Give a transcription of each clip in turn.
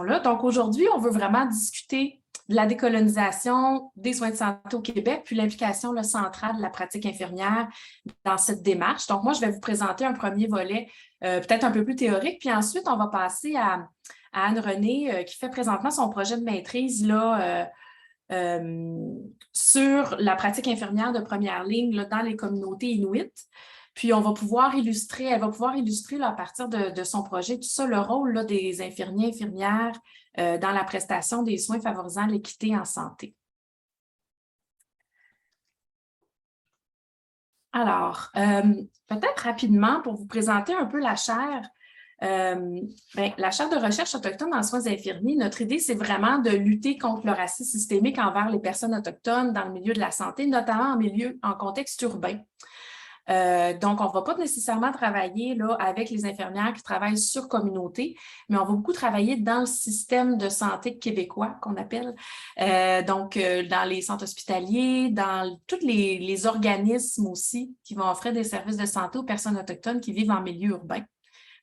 là. Donc, aujourd'hui, on veut vraiment discuter de la décolonisation des soins de santé au Québec, puis l'implication centrale de la pratique infirmière dans cette démarche. Donc, moi, je vais vous présenter un premier volet peut-être un peu plus théorique, puis ensuite, on va passer à Anne-Renée qui fait présentement son projet de maîtrise là, sur la pratique infirmière de première ligne là, dans les communautés inuites. Puis, on va pouvoir illustrer, elle va pouvoir illustrer là, à partir de son projet, tout ça, le rôle là, des infirmiers, infirmières dans la prestation des soins favorisant l'équité en santé. Alors, peut-être rapidement, pour vous présenter un peu la chaire, la chaire de recherche autochtone en soins infirmiers, notre idée, c'est vraiment de lutter contre le racisme systémique envers les personnes autochtones dans le milieu de la santé, notamment en contexte urbain. Donc, on ne va pas nécessairement travailler là, avec les infirmières qui travaillent sur communauté, mais on va beaucoup travailler dans le système de santé québécois qu'on appelle, dans les centres hospitaliers, dans tous les organismes aussi qui vont offrir des services de santé aux personnes autochtones qui vivent en milieu urbain.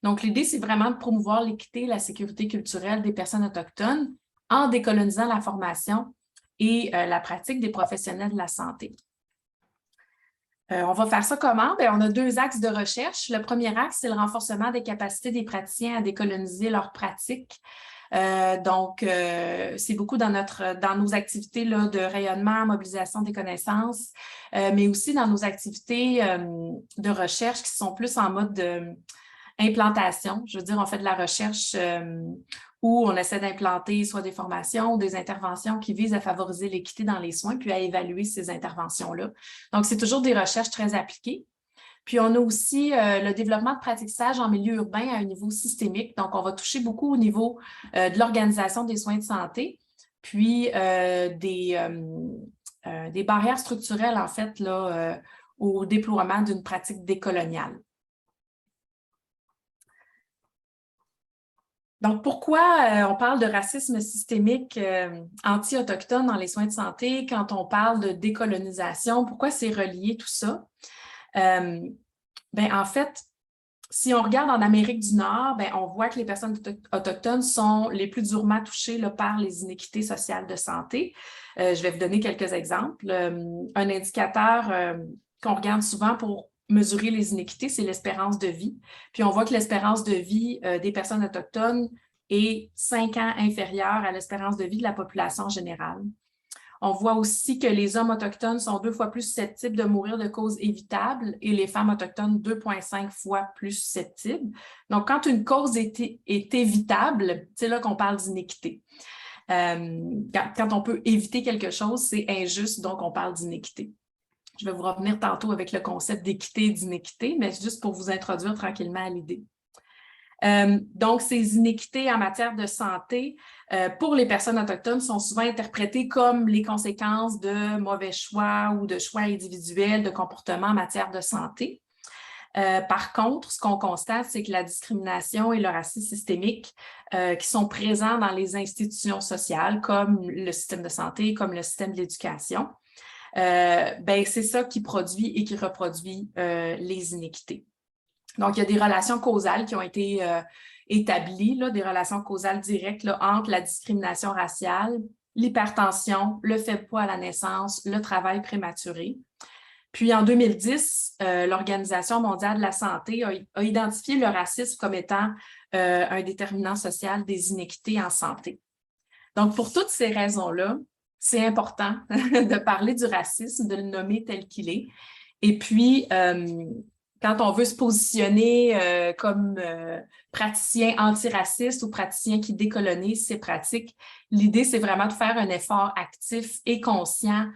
Donc, l'idée, c'est vraiment de promouvoir l'équité et la sécurité culturelle des personnes autochtones en décolonisant la formation et la pratique des professionnels de la santé. On va faire ça comment? Bien, on a deux axes de recherche. Le premier axe, c'est le renforcement des capacités des praticiens à décoloniser leurs pratiques. C'est beaucoup dans nos activités là, de rayonnement, mobilisation des connaissances, mais aussi dans nos activités de recherche qui sont plus en mode implantation. Je veux dire, on fait de la recherche où on essaie d'implanter soit des formations ou des interventions qui visent à favoriser l'équité dans les soins, puis à évaluer ces interventions-là. Donc, c'est toujours des recherches très appliquées. Puis, on a aussi le développement de pratiques sages en milieu urbain à un niveau systémique. Donc, on va toucher beaucoup au niveau de l'organisation des soins de santé, puis des barrières structurelles, en fait, là, au déploiement d'une pratique décoloniale. Donc, pourquoi on parle de racisme systémique anti-autochtone dans les soins de santé quand on parle de décolonisation? Pourquoi c'est relié tout ça? En fait, si on regarde en Amérique du Nord, on voit que les personnes autochtones sont les plus durement touchées là, par les inéquités sociales de santé. Je vais vous donner quelques exemples. Un indicateur qu'on regarde souvent pour mesurer les inéquités, c'est l'espérance de vie. Puis on voit que l'espérance de vie des personnes autochtones est 5 ans inférieure à l'espérance de vie de la population générale. On voit aussi que les hommes autochtones sont 2 fois plus susceptibles de mourir de causes évitables et les femmes autochtones 2,5 fois plus susceptibles. Donc, quand une cause est évitable, c'est là qu'on parle d'inéquité. Quand on peut éviter quelque chose, c'est injuste, donc on parle d'inéquité. Je vais vous revenir tantôt avec le concept d'équité et d'inéquité, mais juste pour vous introduire tranquillement à l'idée. Donc, ces inéquités en matière de santé pour les personnes autochtones sont souvent interprétées comme les conséquences de mauvais choix ou de choix individuels de comportement en matière de santé. Par contre, ce qu'on constate, c'est que la discrimination et le racisme systémique qui sont présents dans les institutions sociales, comme le système de santé, comme le système de l'éducation, c'est ça qui produit et qui reproduit les inéquités. Donc, il y a des relations causales qui ont été établies, là, des relations causales directes là, entre la discrimination raciale, l'hypertension, le faible poids à la naissance, le travail prématuré. Puis, en 2010, l'Organisation mondiale de la santé a identifié le racisme comme étant un déterminant social des inéquités en santé. Donc, pour toutes ces raisons-là, c'est important de parler du racisme, de le nommer tel qu'il est. Et puis, quand on veut se positionner comme praticien antiraciste ou praticien qui décolonise ces pratiques, l'idée, c'est vraiment de faire un effort actif et conscient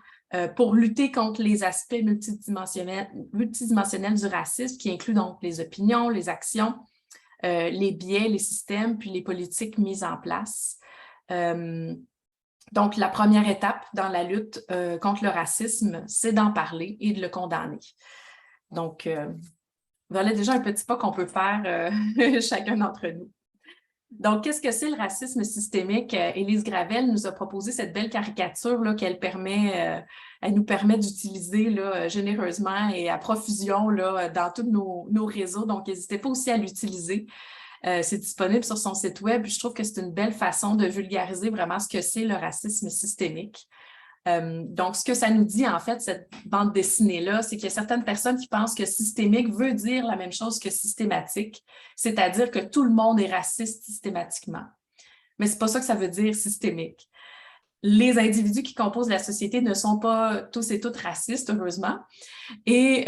pour lutter contre les aspects multidimensionnels du racisme, qui incluent donc les opinions, les actions, les biais, les systèmes, puis les politiques mises en place. Donc, la première étape dans la lutte contre le racisme, c'est d'en parler et de le condamner. Donc, voilà déjà un petit pas qu'on peut faire chacun d'entre nous. Donc, qu'est-ce que c'est le racisme systémique? Élise Gravel nous a proposé cette belle caricature là, qu'elle nous permet d'utiliser là, généreusement et à profusion là, dans tous nos réseaux. Donc, n'hésitez pas aussi à l'utiliser. C'est disponible sur son site web. Je trouve que c'est une belle façon de vulgariser vraiment ce que c'est le racisme systémique. Donc, ce que ça nous dit, en fait, cette bande dessinée-là, c'est qu'il y a certaines personnes qui pensent que systémique veut dire la même chose que systématique, c'est-à-dire que tout le monde est raciste systématiquement. Mais ce n'est pas ça que ça veut dire systémique. Les individus qui composent la société ne sont pas tous et toutes racistes, heureusement. Et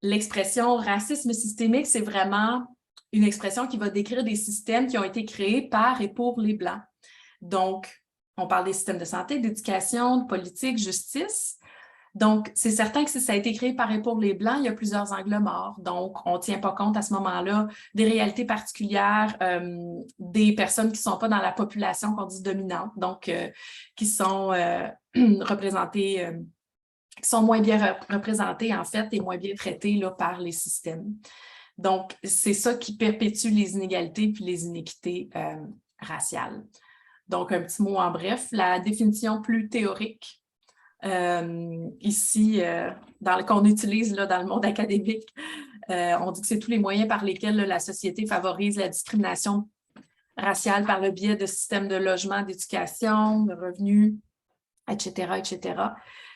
l'expression racisme systémique, c'est vraiment une expression qui va décrire des systèmes qui ont été créés par et pour les Blancs. Donc, on parle des systèmes de santé, d'éducation, de politique, justice. Donc, c'est certain que si ça a été créé par et pour les Blancs, il y a plusieurs angles morts. Donc, on ne tient pas compte à ce moment-là des réalités particulières des personnes qui ne sont pas dans la population qu'on dit dominante, donc qui sont représentées, qui sont moins bien représentées, en fait, et moins bien traitées là, par les systèmes. Donc, c'est ça qui perpétue les inégalités puis les inéquités raciales. Donc, un petit mot en bref, la définition plus théorique ici, qu'on utilise là, dans le monde académique, on dit que c'est tous les moyens par lesquels là, la société favorise la discrimination raciale par le biais de systèmes de logement, d'éducation, de revenus, etc., etc.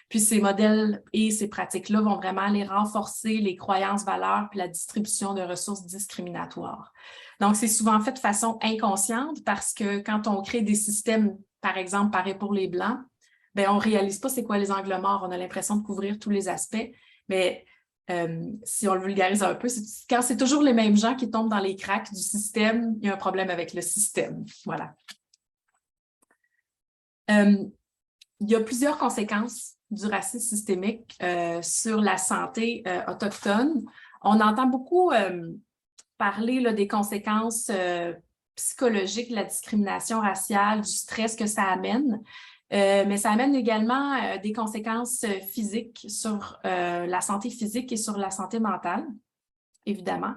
Puis ces modèles et ces pratiques-là vont vraiment aller renforcer les croyances, valeurs puis la distribution de ressources discriminatoires. Donc, c'est souvent fait de façon inconsciente parce que quand on crée des systèmes, par exemple, par et pour les Blancs, bien, on ne réalise pas c'est quoi les angles morts. On a l'impression de couvrir tous les aspects, mais si on le vulgarise un peu, quand c'est toujours les mêmes gens qui tombent dans les cracks du système, il y a un problème avec le système. Voilà. Il y a plusieurs conséquences du racisme systémique sur la santé autochtone. On entend beaucoup parler là, des conséquences psychologiques de la discrimination raciale, du stress que ça amène. Mais ça amène également des conséquences physiques sur la santé physique et sur la santé mentale, évidemment.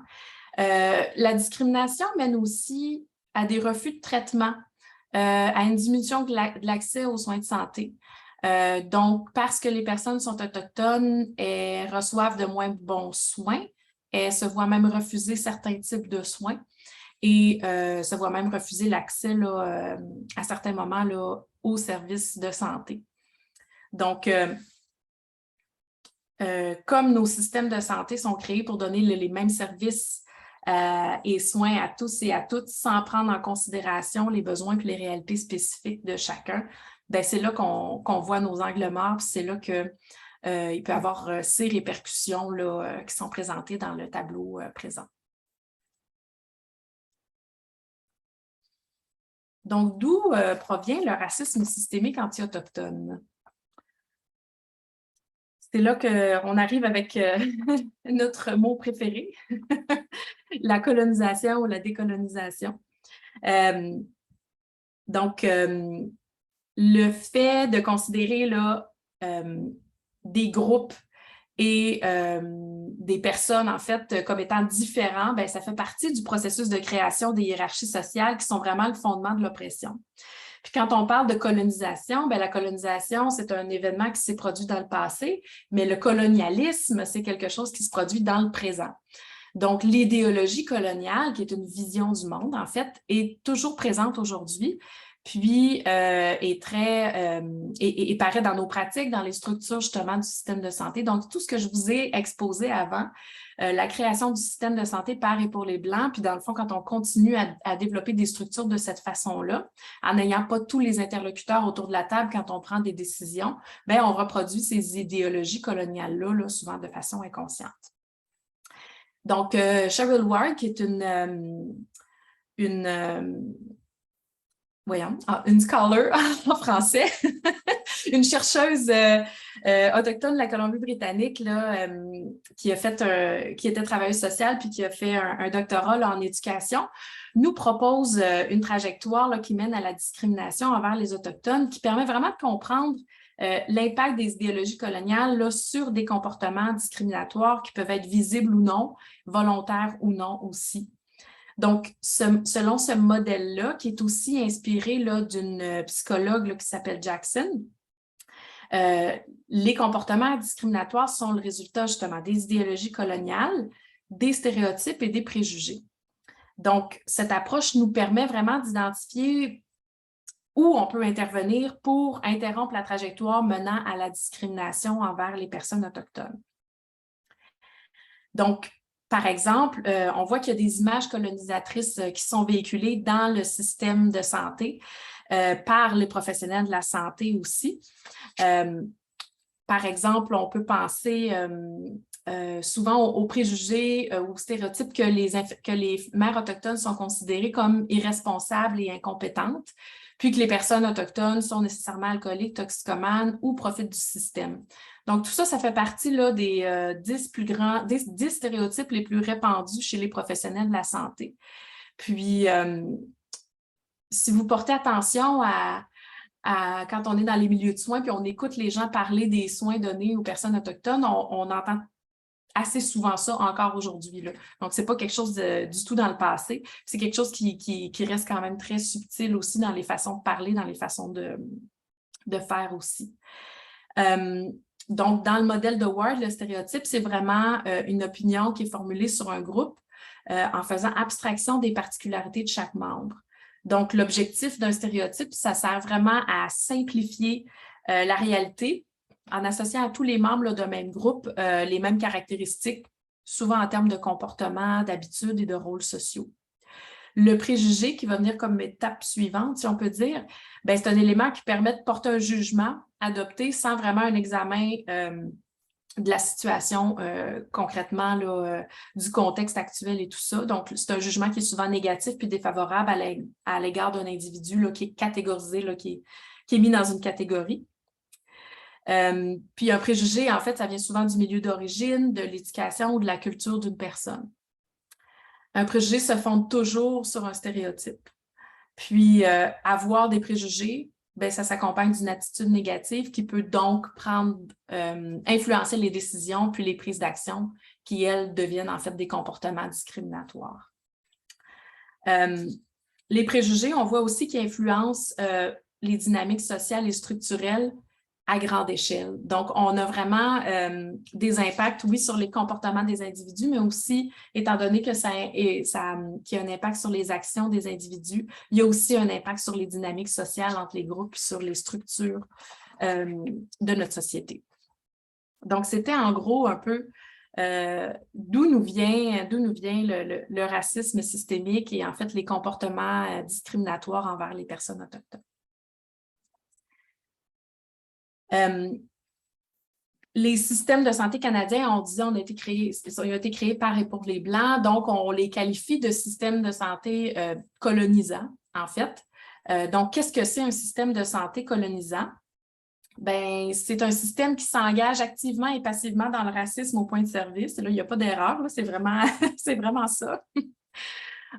La discrimination mène aussi à des refus de traitement, à une diminution de l'accès aux soins de santé. Donc, parce que les personnes sont autochtones, elles reçoivent de moins bons soins, elles se voient même refuser certains types de soins et se voient même refuser l'accès à certains moments là, aux services de santé. Donc, comme nos systèmes de santé sont créés pour donner les mêmes services et soins à tous et à toutes sans prendre en considération les besoins et les réalités spécifiques de chacun, bien, c'est là qu'on voit nos angles morts, puis c'est là qu'il peut y avoir ces répercussions là, qui sont présentées dans le tableau présent. Donc, d'où provient le racisme systémique anti-autochtone? C'est là qu'on arrive avec notre mot préféré, la colonisation ou la décolonisation. Donc, le fait de considérer là, des groupes et des personnes, en fait, comme étant différents, bien, ça fait partie du processus de création des hiérarchies sociales qui sont vraiment le fondement de l'oppression. Puis quand on parle de colonisation, bien, la colonisation, c'est un événement qui s'est produit dans le passé, mais le colonialisme, c'est quelque chose qui se produit dans le présent. Donc, l'idéologie coloniale, qui est une vision du monde, en fait, est toujours présente aujourd'hui, puis est très et paraît dans nos pratiques, dans les structures justement du système de santé. Donc, tout ce que je vous ai exposé avant, la création du système de santé par et pour les Blancs, puis dans le fond, quand on continue à développer des structures de cette façon-là, en n'ayant pas tous les interlocuteurs autour de la table quand on prend des décisions, bien, on reproduit ces idéologies coloniales-là, là, souvent de façon inconsciente. Donc, Cheryl Ward, qui est une scholar en français, une chercheuse autochtone de la Colombie-Britannique là, qui était travailleuse sociale puis qui a fait un doctorat là, en éducation, nous propose une trajectoire là, qui mène à la discrimination envers les Autochtones, qui permet vraiment de comprendre l'impact des idéologies coloniales là, sur des comportements discriminatoires qui peuvent être visibles ou non, volontaires ou non aussi. Donc, selon ce modèle-là, qui est aussi inspiré d'une psychologue là, qui s'appelle Jackson, les comportements discriminatoires sont le résultat justement des idéologies coloniales, des stéréotypes et des préjugés. Donc, cette approche nous permet vraiment d'identifier où on peut intervenir pour interrompre la trajectoire menant à la discrimination envers les personnes autochtones. Donc, par exemple, on voit qu'il y a des images colonisatrices qui sont véhiculées dans le système de santé par les professionnels de la santé aussi. Par exemple, on peut penser souvent aux préjugés, aux stéréotypes que les mères autochtones sont considérées comme irresponsables et incompétentes, puis que les personnes autochtones sont nécessairement alcooliques, toxicomanes ou profitent du système. Donc, tout ça, ça fait partie là, des 10 stéréotypes les plus répandus chez les professionnels de la santé. Puis, si vous portez attention quand on est dans les milieux de soins, puis on écoute les gens parler des soins donnés aux personnes autochtones, on entend assez souvent ça encore aujourd'hui. Donc, ce n'est pas quelque chose du tout dans le passé. C'est quelque chose qui reste quand même très subtil aussi dans les façons de parler, dans les façons de faire aussi. Donc, dans le modèle de Ward, le stéréotype, c'est vraiment une opinion qui est formulée sur un groupe en faisant abstraction des particularités de chaque membre. Donc, l'objectif d'un stéréotype, ça sert vraiment à simplifier la réalité en associant à tous les membres d'un même groupe les mêmes caractéristiques, souvent en termes de comportement, d'habitudes et de rôles sociaux. Le préjugé qui va venir comme étape suivante, si on peut dire, c'est un élément qui permet de porter un jugement adopté sans vraiment un examen de la situation concrètement, là, du contexte actuel et tout ça. Donc, c'est un jugement qui est souvent négatif puis défavorable à l'égard d'un individu là, qui est catégorisé, là, qui est mis dans une catégorie. Puis un préjugé, en fait, ça vient souvent du milieu d'origine, de l'éducation ou de la culture d'une personne. Un préjugé se fonde toujours sur un stéréotype. Puis avoir des préjugés, ça s'accompagne d'une attitude négative qui peut donc influencer les décisions puis les prises d'action qui, elles, deviennent en fait des comportements discriminatoires. Les préjugés, on voit aussi qu'ils influencent les dynamiques sociales et structurelles à grande échelle. Donc, on a vraiment des impacts, oui, sur les comportements des individus, mais aussi, étant donné que qu'il y a un impact sur les actions des individus, il y a aussi un impact sur les dynamiques sociales entre les groupes et sur les structures de notre société. Donc, c'était en gros un peu d'où nous vient le racisme systémique et en fait les comportements discriminatoires envers les personnes autochtones. Les systèmes de santé canadiens, on disait, ont été créés par et pour les Blancs, donc on les qualifie de systèmes de santé colonisants, en fait. Donc, qu'est-ce que c'est un système de santé colonisant? C'est un système qui s'engage activement et passivement dans le racisme au point de service. Et là, il n'y a pas d'erreur, c'est vraiment, c'est vraiment ça.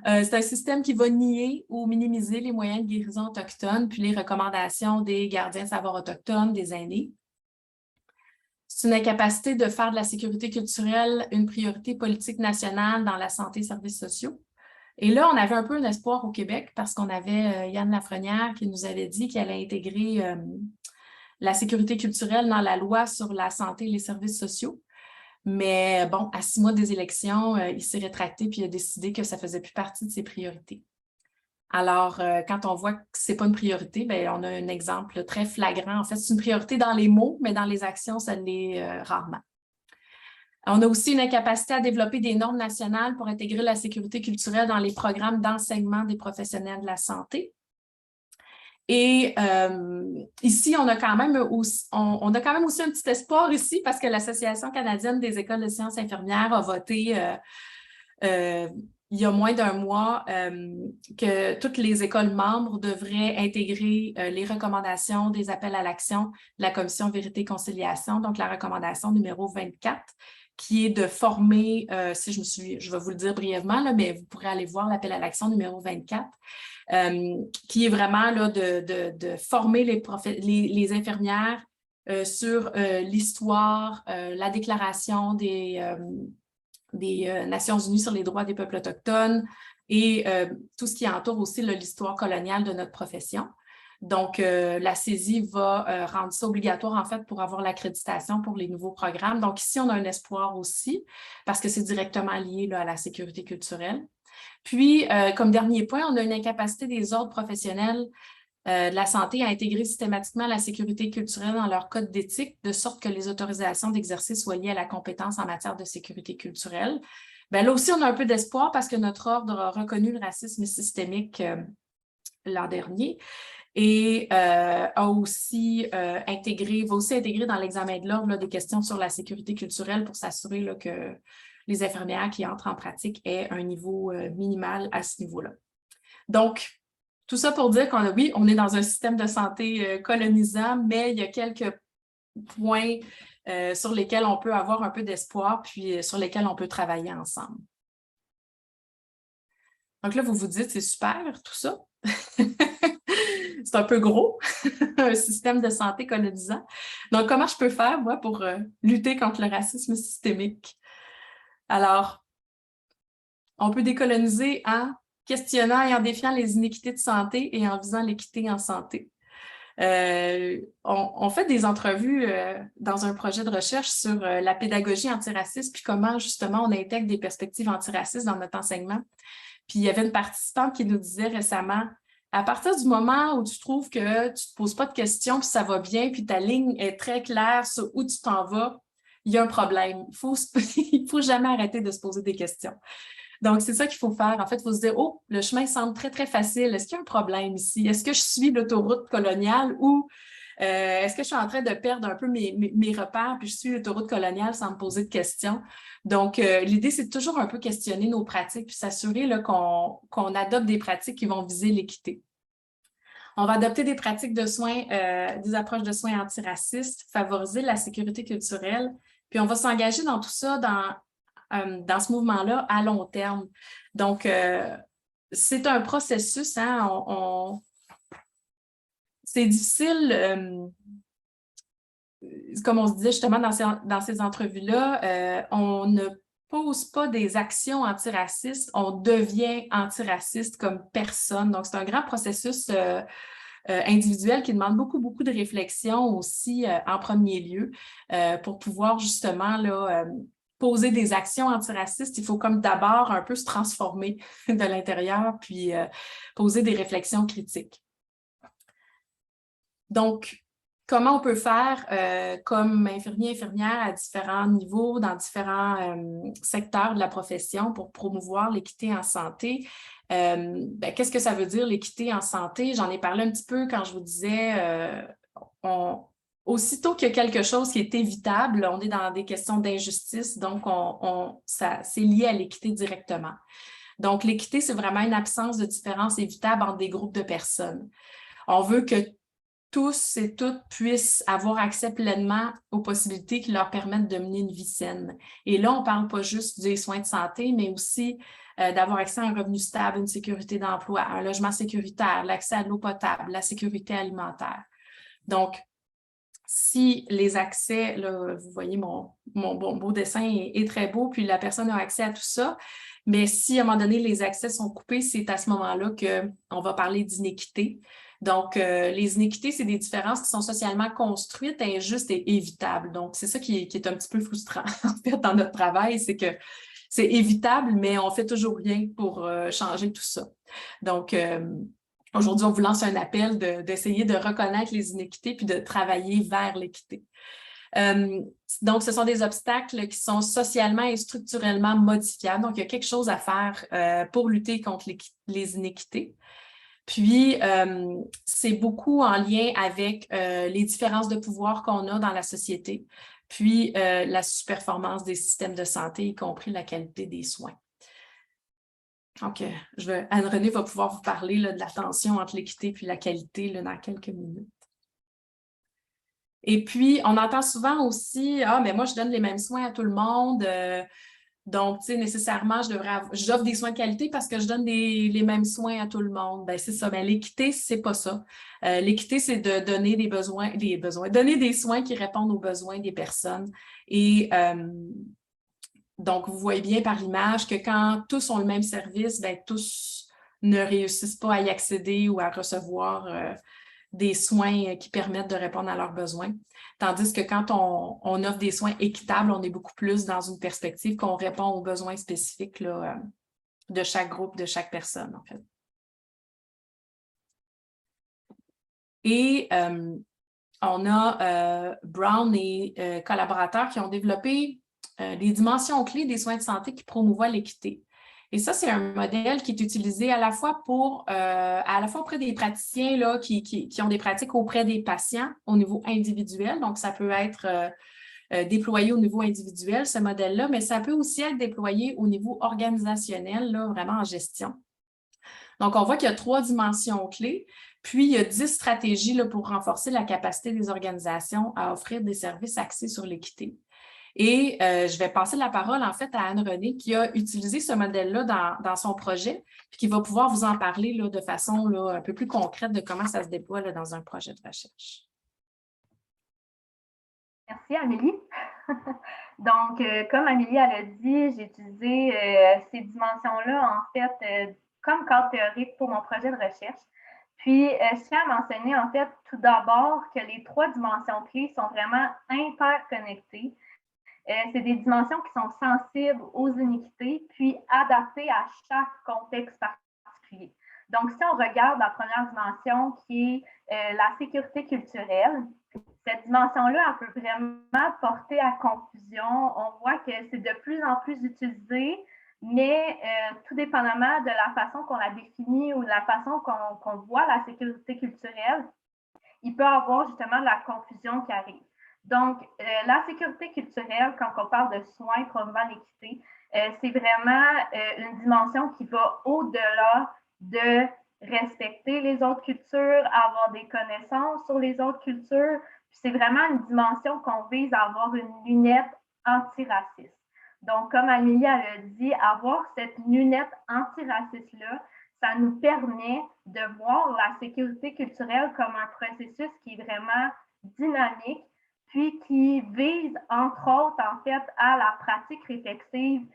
C'est un système qui va nier ou minimiser les moyens de guérison autochtones puis les recommandations des gardiens de savoir autochtones, des aînés. C'est une incapacité de faire de la sécurité culturelle une priorité politique nationale dans la santé et services sociaux. Et là, on avait un peu un espoir au Québec parce qu'on avait Yann Lafrenière qui nous avait dit qu'elle allait intégrer la sécurité culturelle dans la loi sur la santé et les services sociaux. Mais bon, à 6 mois des élections, il s'est rétracté puis il a décidé que ça ne faisait plus partie de ses priorités. Alors, quand on voit que ce n'est pas une priorité, on a un exemple très flagrant. En fait, c'est une priorité dans les mots, mais dans les actions, ça l'est rarement. On a aussi une incapacité à développer des normes nationales pour intégrer la sécurité culturelle dans les programmes d'enseignement des professionnels de la santé. Et ici, on a quand même aussi un petit espoir ici parce que l'Association canadienne des écoles de sciences infirmières a voté il y a moins d'un mois que toutes les écoles membres devraient intégrer les recommandations des appels à l'action de la Commission Vérité et Conciliation, donc la recommandation numéro 24, qui est de former, je vais vous le dire brièvement, là, mais vous pourrez aller voir l'appel à l'action numéro 24, qui est vraiment là, de former les infirmières sur l'histoire, la déclaration des Nations unies sur les droits des peuples autochtones et tout ce qui entoure aussi l'histoire coloniale de notre profession. Donc, la saisie va rendre ça obligatoire, en fait, pour avoir l'accréditation pour les nouveaux programmes. Donc, ici, on a un espoir aussi, parce que c'est directement lié là, à la sécurité culturelle. Puis, comme dernier point, on a une incapacité des ordres professionnels de la santé à intégrer systématiquement la sécurité culturelle dans leur code d'éthique, de sorte que les autorisations d'exercice soient liées à la compétence en matière de sécurité culturelle. Bien, là aussi, on a un peu d'espoir parce que notre ordre a reconnu le racisme systémique l'an dernier et va aussi intégrer dans l'examen de l'ordre des questions sur la sécurité culturelle pour s'assurer que les infirmières qui entrent en pratique aient un niveau minimal à ce niveau-là. Donc, tout ça pour dire oui, on est dans un système de santé colonisant, mais il y a quelques points sur lesquels on peut avoir un peu d'espoir, puis sur lesquels on peut travailler ensemble. Donc là, vous vous dites, c'est super, tout ça. C'est un peu gros, un système de santé colonisant. Donc, comment je peux faire, moi, pour lutter contre le racisme systémique? Alors, on peut décoloniser en questionnant et en défiant les inéquités de santé et en visant l'équité en santé. On fait des entrevues dans un projet de recherche sur la pédagogie antiraciste, puis comment, justement, on intègre des perspectives antiracistes dans notre enseignement. Puis, il y avait une participante qui nous disait récemment, à partir du moment où tu trouves que tu ne te poses pas de questions, puis ça va bien, puis ta ligne est très claire sur où tu t'en vas, il y a un problème. Il faut jamais arrêter de se poser des questions. Donc, c'est ça qu'il faut faire. En fait, il faut se dire, oh, le chemin semble très, très facile. Est-ce qu'il y a un problème ici? Est-ce que je suis l'autoroute coloniale ou est-ce que je suis en train de perdre un peu mes repères puis je suis l'autoroute coloniale sans me poser de questions? Donc, l'idée, c'est de toujours un peu questionner nos pratiques puis s'assurer qu'on adopte des pratiques qui vont viser l'équité. On va adopter des pratiques de soins, des approches de soins antiracistes, favoriser la sécurité culturelle, puis on va s'engager dans tout ça, dans ce mouvement-là à long terme. Donc, c'est un processus, hein, c'est difficile, comme on se disait justement dans ces entrevues-là, on ne pose pas des actions antiracistes, on devient antiraciste comme personne. Donc, c'est un grand processus individuel qui demande beaucoup, beaucoup de réflexion aussi en premier lieu pour pouvoir justement là, poser des actions antiracistes. Il faut comme d'abord un peu se transformer de l'intérieur puis poser des réflexions critiques. Donc, comment on peut faire comme infirmier, infirmière à différents niveaux, dans différents secteurs de la profession pour promouvoir l'équité en santé? Qu'est-ce que ça veut dire l'équité en santé? J'en ai parlé un petit peu quand je vous disais, aussitôt qu'il y a quelque chose qui est évitable, on est dans des questions d'injustice, donc c'est lié à l'équité directement. Donc, l'équité, c'est vraiment une absence de différence évitable entre des groupes de personnes. On veut que tous et toutes puissent avoir accès pleinement aux possibilités qui leur permettent de mener une vie saine. Et là, on ne parle pas juste des soins de santé, mais aussi d'avoir accès à un revenu stable, une sécurité d'emploi, un logement sécuritaire, l'accès à de l'eau potable, la sécurité alimentaire. Donc, si les accès, là, vous voyez mon beau dessin est très beau, puis la personne a accès à tout ça, mais si à un moment donné, les accès sont coupés, c'est à ce moment-là qu'on va parler d'inéquité. Donc, les inéquités, c'est des différences qui sont socialement construites, injustes et évitables. Donc, c'est ça qui est un petit peu frustrant, en fait, dans notre travail, c'est que c'est évitable, mais on fait toujours rien pour changer tout ça. Donc, aujourd'hui, on vous lance un appel d'essayer de reconnaître les inéquités puis de travailler vers l'équité. Donc, ce sont des obstacles qui sont socialement et structurellement modifiables. Donc, il y a quelque chose à faire pour lutter contre les inéquités. Puis, c'est beaucoup en lien avec les différences de pouvoir qu'on a dans la société, puis la sous-performance des systèmes de santé, y compris la qualité des soins. Donc, Anne-Renée va pouvoir vous parler là, de la tension entre l'équité et la qualité là, dans quelques minutes. Et puis, on entend souvent aussi « Ah, mais moi, je donne les mêmes soins à tout le monde. Donc, tu sais, nécessairement, j'offre des soins de qualité parce que je donne les mêmes soins à tout le monde. » Ben, c'est ça. Mais l'équité, c'est pas ça. L'équité, c'est de donner donner des soins qui répondent aux besoins des personnes. Et donc, vous voyez bien par l'image que quand tous ont le même service, ben, tous ne réussissent pas à y accéder ou à recevoir des soins qui permettent de répondre à leurs besoins. Tandis que quand on offre des soins équitables, on est beaucoup plus dans une perspective qu'on répond aux besoins spécifiques là, de chaque groupe, de chaque personne, en fait. Et on a Brown et collaborateurs qui ont développé les dimensions clés des soins de santé qui promouvoient l'équité. Et ça, c'est un modèle qui est utilisé à la fois auprès des praticiens là, qui ont des pratiques auprès des patients au niveau individuel. Donc, ça peut être déployé au niveau individuel, ce modèle-là, mais ça peut aussi être déployé au niveau organisationnel, là, vraiment en gestion. Donc, on voit qu'il y a 3 dimensions clés, puis il y a 10 stratégies là, pour renforcer la capacité des organisations à offrir des services axés sur l'équité. Et je vais passer la parole en fait à Anne-Renée qui a utilisé ce modèle-là dans son projet, puis qui va pouvoir vous en parler là, de façon là, un peu plus concrète de comment ça se déploie là, dans un projet de recherche. Merci Amélie. Donc, comme Amélie elle a dit, j'ai utilisé ces dimensions-là en fait comme cadre théorique pour mon projet de recherche. Puis, je tiens à mentionner en fait tout d'abord que les 3 dimensions clés sont vraiment interconnectées. C'est des dimensions qui sont sensibles aux iniquités, puis adaptées à chaque contexte particulier. Donc, si on regarde la première dimension qui est la sécurité culturelle, cette dimension-là, elle peut vraiment porter à confusion. On voit que c'est de plus en plus utilisé, mais tout dépendamment de la façon qu'on la définit ou de la façon qu'on voit la sécurité culturelle, il peut y avoir justement de la confusion qui arrive. Donc, la sécurité culturelle, quand on parle de soins promouvant l'équité, c'est vraiment une dimension qui va au-delà de respecter les autres cultures, avoir des connaissances sur les autres cultures. Puis c'est vraiment une dimension qu'on vise à avoir une lunette antiraciste. Donc, comme Amélie a dit, avoir cette lunette antiraciste-là, ça nous permet de voir la sécurité culturelle comme un processus qui est vraiment dynamique, puis qui vise, entre autres, en fait, à la pratique réflexive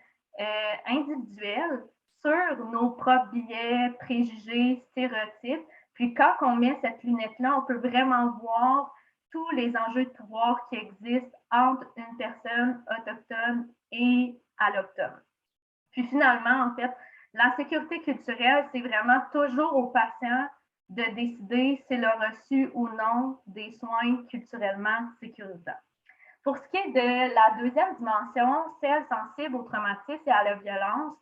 individuelle sur nos propres biais, préjugés, stéréotypes. Puis quand on met cette lunette-là, on peut vraiment voir tous les enjeux de pouvoir qui existent entre une personne autochtone et alloctone. Puis finalement, en fait, la sécurité culturelle, c'est vraiment toujours au patient de décider s'il a reçu ou non des soins culturellement sécurisants. Pour ce qui est de la deuxième dimension, celle sensible au traumatisme et à la violence,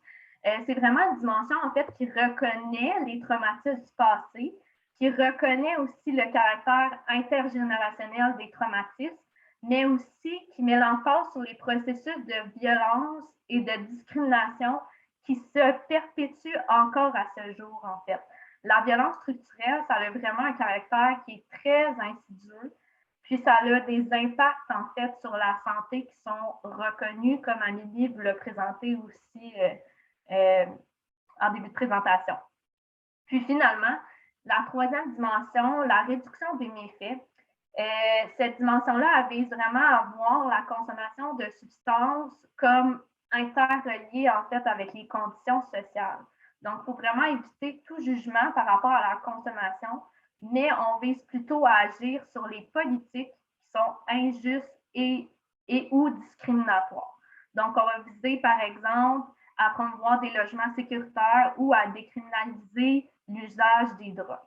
c'est vraiment une dimension en fait qui reconnaît les traumatismes du passé, qui reconnaît aussi le caractère intergénérationnel des traumatismes, mais aussi qui met l'emphase sur les processus de violence et de discrimination qui se perpétuent encore à ce jour, en fait. La violence structurelle, ça a vraiment un caractère qui est très insidieux, puis ça a des impacts, en fait, sur la santé qui sont reconnus, comme Amélie vous l'a présenté aussi en début de présentation. Puis finalement, la troisième dimension, la réduction des méfaits. Cette dimension-là, elle vise vraiment à voir la consommation de substances comme interreliée, en fait, avec les conditions sociales. Donc, il faut vraiment éviter tout jugement par rapport à la consommation, mais on vise plutôt à agir sur les politiques qui sont injustes et ou discriminatoires. Donc, on va viser, par exemple, à promouvoir des logements sécuritaires ou à décriminaliser l'usage des drogues.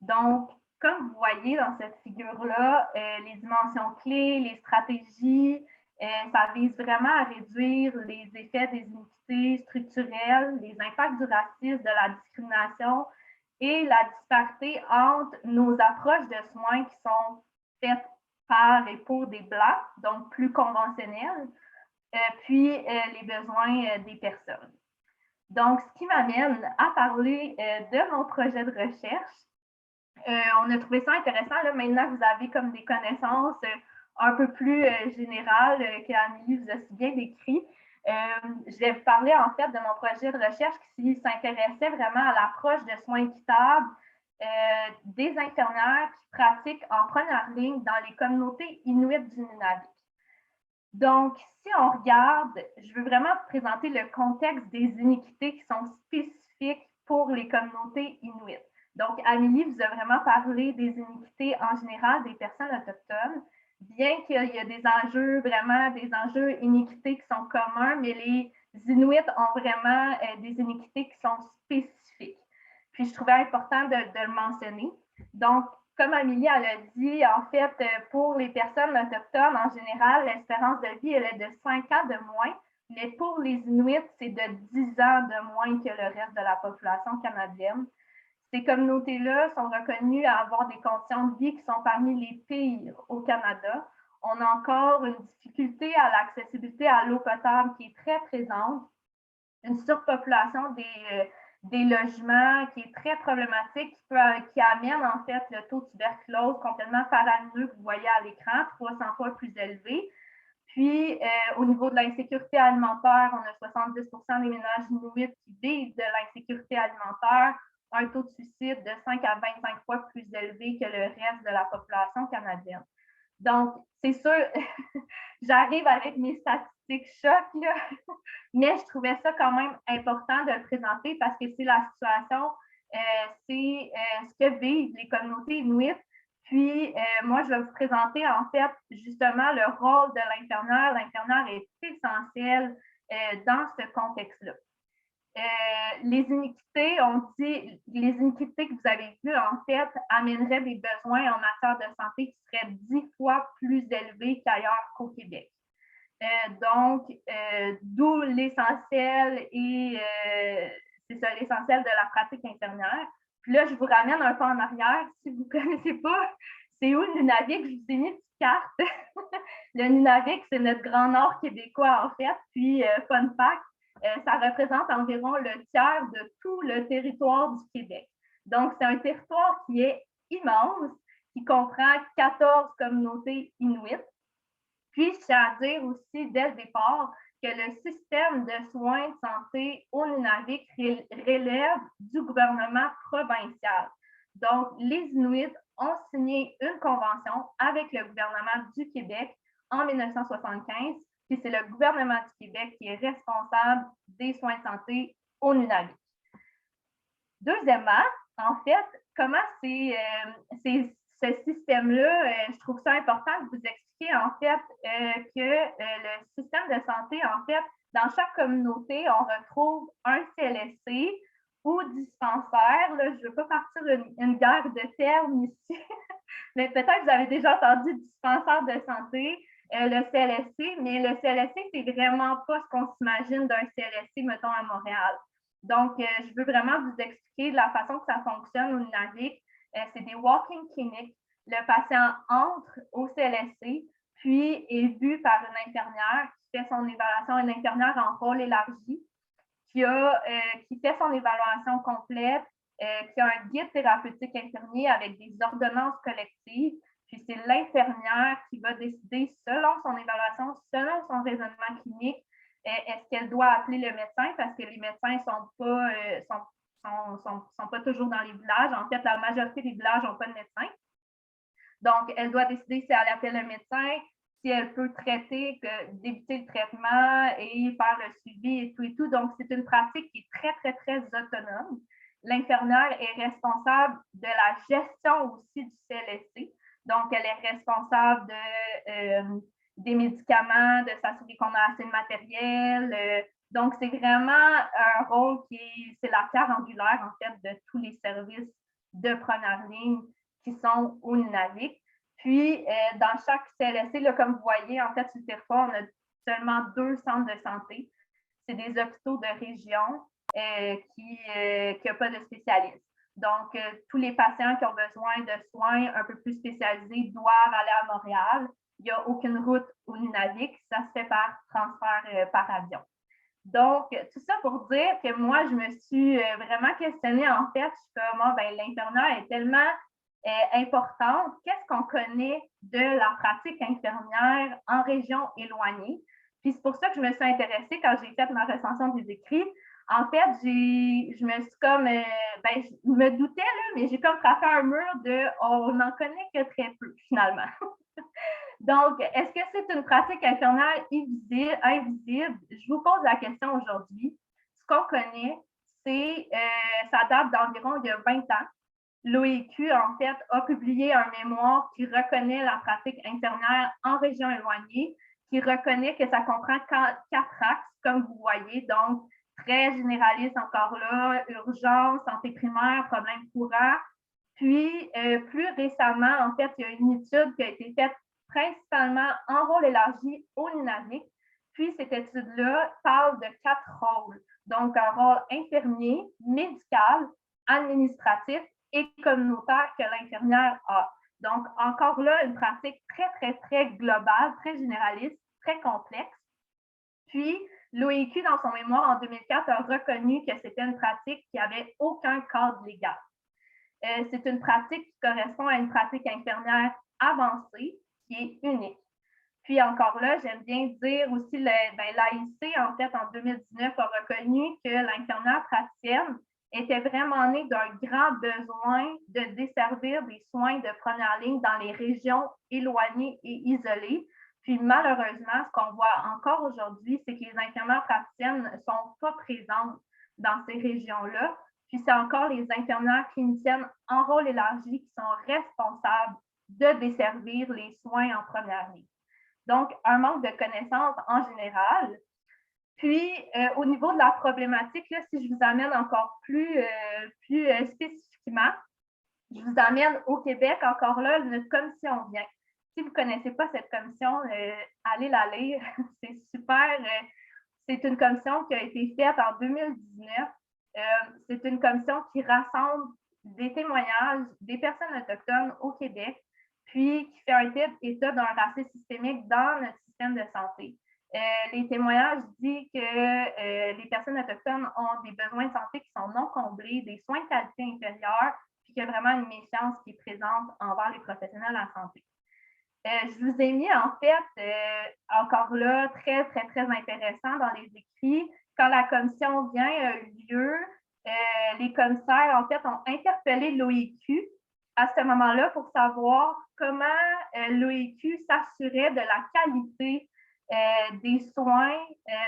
Donc, comme vous voyez dans cette figure-là, les dimensions clés, les stratégies, ça vise vraiment à réduire les effets des iniquités structurelles, les impacts du racisme, de la discrimination et la disparité entre nos approches de soins qui sont faites par et pour des Blancs, donc plus conventionnelles, puis les besoins des personnes. Donc, ce qui m'amène à parler de mon projet de recherche. On a trouvé ça intéressant. Là, maintenant, vous avez comme des connaissances un peu plus générales qu'Amélie vous a si bien décrit. Je vais vous parler en fait de mon projet de recherche qui s'intéressait vraiment à l'approche de soins équitables des infirmières qui pratiquent en première ligne dans les communautés inuites du Nunavik. Donc, si on regarde, je veux vraiment vous présenter le contexte des iniquités qui sont spécifiques pour les communautés inuites. Donc, Amélie vous a vraiment parlé des iniquités en général des personnes autochtones, bien qu'il y a des enjeux, vraiment des enjeux iniquités qui sont communs, mais les Inuits ont vraiment des iniquités qui sont spécifiques. Puis, je trouvais important de le mentionner. Donc, comme Amélie elle a dit, en fait, pour les personnes autochtones, en général, l'espérance de vie, elle est de 5 ans de moins, mais pour les Inuits, c'est de 10 ans de moins que le reste de la population canadienne. Ces communautés-là sont reconnues à avoir des conditions de vie qui sont parmi les pires au Canada. On a encore une difficulté à l'accessibilité à l'eau potable qui est très présente, une surpopulation des logements qui est très problématique, qui amène en fait le taux de tuberculose complètement faramineux que vous voyez à l'écran, 300 fois plus élevé. Puis, au niveau de l'insécurité alimentaire, on a 70 des ménages inuits qui vivent de l'insécurité alimentaire, un taux de suicide de 5 à 25 fois plus élevé que le reste de la population canadienne. Donc, c'est sûr, j'arrive avec mes statistiques choc, là, mais je trouvais ça quand même important de le présenter parce que c'est la situation, c'est ce que vivent les communautés inuites. Puis, moi, je vais vous présenter en fait justement le rôle de l'infirmière. L'infirmière est essentielle dans ce contexte-là. Les iniquités, on dit, les iniquités que vous avez vues, en fait, amèneraient des besoins en matière de santé qui seraient 10 fois plus élevés qu'ailleurs qu'au Québec. Donc, d'où l'essentiel et c'est ça, l'essentiel de la pratique infirmière. Puis là, je vous ramène un peu en arrière. Si vous ne connaissez pas, c'est où le Nunavik? Je vous ai mis une petite carte. Le Nunavik, c'est notre grand nord québécois, en fait. Puis, fun fact, ça représente environ le tiers de tout le territoire du Québec. Donc, c'est un territoire qui est immense, qui comprend 14 communautés inuites. Puis, je tiens à dire aussi dès le départ que le système de soins de santé au Nunavik relève du gouvernement provincial. Donc, les Inuits ont signé une convention avec le gouvernement du Québec en 1975, puis c'est le gouvernement du Québec qui est responsable des soins de santé au Nunavik. Deuxièmement, en fait, comment ce système-là, je trouve ça important de vous expliquer en fait que le système de santé, en fait, dans chaque communauté, on retrouve un CLSC ou dispensaire. Là, je ne veux pas partir une guerre de termes ici, mais peut-être que vous avez déjà entendu dispensaire de santé, le CLSC, mais le CLSC, c'est vraiment pas ce qu'on s'imagine d'un CLSC, mettons, à Montréal. Donc, je veux vraiment vous expliquer de la façon que ça fonctionne au Nunavik. C'est des walking clinics. Le patient entre au CLSC, puis est vu par une infirmière qui fait son évaluation, une infirmière en rôle élargi, qui fait son évaluation complète, qui a un guide thérapeutique infirmier avec des ordonnances collectives. Puis c'est l'infirmière qui va décider, selon son évaluation, selon son raisonnement clinique, est-ce qu'elle doit appeler le médecin parce que les médecins ne sont pas toujours dans les villages. En fait, la majorité des villages n'ont pas de médecin. Donc, elle doit décider si elle appelle le médecin, si elle peut traiter, débuter le traitement et faire le suivi et tout et tout. Donc, c'est une pratique qui est très, très, très autonome. L'infirmière est responsable de la gestion aussi du CLSC. Donc, elle est responsable des médicaments, de s'assurer qu'on a assez de matériel. Donc, c'est vraiment un rôle c'est la pierre angulaire, en fait, de tous les services de première ligne qui sont au Nunavik. Puis, dans chaque CLSC, là, comme vous voyez, en fait, sur le territoire, on a seulement 2 centres de santé. C'est des hôpitaux de région qui n'ont pas de spécialistes. Donc, tous les patients qui ont besoin de soins un peu plus spécialisés doivent aller à Montréal. Il n'y a aucune route au Nunavik. Ça se fait par transfert par avion. Donc, tout ça pour dire que moi, je me suis vraiment questionnée. En fait, je suis comme, l'infirmière est tellement importante. Qu'est-ce qu'on connaît de la pratique infirmière en région éloignée? Puis c'est pour ça que je me suis intéressée quand j'ai fait ma recension des écrits. En fait, je me suis comme, je me doutais, là, mais j'ai comme frappé un mur on n'en connaît que très peu, finalement. Donc, est-ce que c'est une pratique infirmière invisible? Je vous pose la question aujourd'hui. Ce qu'on connaît, ça date d'environ il y a 20 ans. L'OIQ, en fait, a publié un mémoire qui reconnaît la pratique infirmière en région éloignée, qui reconnaît que ça comprend 4 axes, comme vous voyez, donc très généraliste encore là, urgence, santé primaire, problèmes courants. Puis, plus récemment, en fait, il y a une étude qui a été faite principalement en rôle élargi au Nunavik. Puis, cette étude-là parle de 4 rôles. Donc, un rôle infirmier, médical, administratif et communautaire que l'infirmière a. Donc, encore là, une pratique très, très, très globale, très généraliste, très complexe. Puis, l'OIQ, dans son mémoire en 2004, a reconnu que c'était une pratique qui n'avait aucun cadre légal. C'est une pratique qui correspond à une pratique infirmière avancée qui est unique. Puis encore là, j'aime bien dire aussi, l'AIC, en fait, en 2019, a reconnu que l'infirmière praticienne était vraiment née d'un grand besoin de desservir des soins de première ligne dans les régions éloignées et isolées. Puis malheureusement, ce qu'on voit encore aujourd'hui, c'est que les infirmières praticiennes ne sont pas présentes dans ces régions-là. Puis c'est encore les infirmières cliniciennes en rôle élargi qui sont responsables de desservir les soins en première ligne. Donc, un manque de connaissances en général. Puis, au niveau de la problématique, là, si je vous amène encore plus spécifiquement, je vous amène au Québec, encore là, notre commission vient. Si vous ne connaissez pas cette commission, allez la lire. C'est super. C'est une commission qui a été faite en 2019. C'est une commission qui rassemble des témoignages des personnes autochtones au Québec, puis qui fait un état d'un racisme systémique dans notre système de santé. Les témoignages disent que les personnes autochtones ont des besoins de santé qui sont non comblés, des soins de qualité inférieure, puis qu'il y a vraiment une méfiance qui est présente envers les professionnels de la santé. Je vous ai mis, en fait, encore là, très, très, très intéressant dans les écrits. Quand la commission vient a eu lieu, les commissaires, en fait, ont interpellé l'OIQ à ce moment-là pour savoir comment l'OIQ s'assurait de la qualité des soins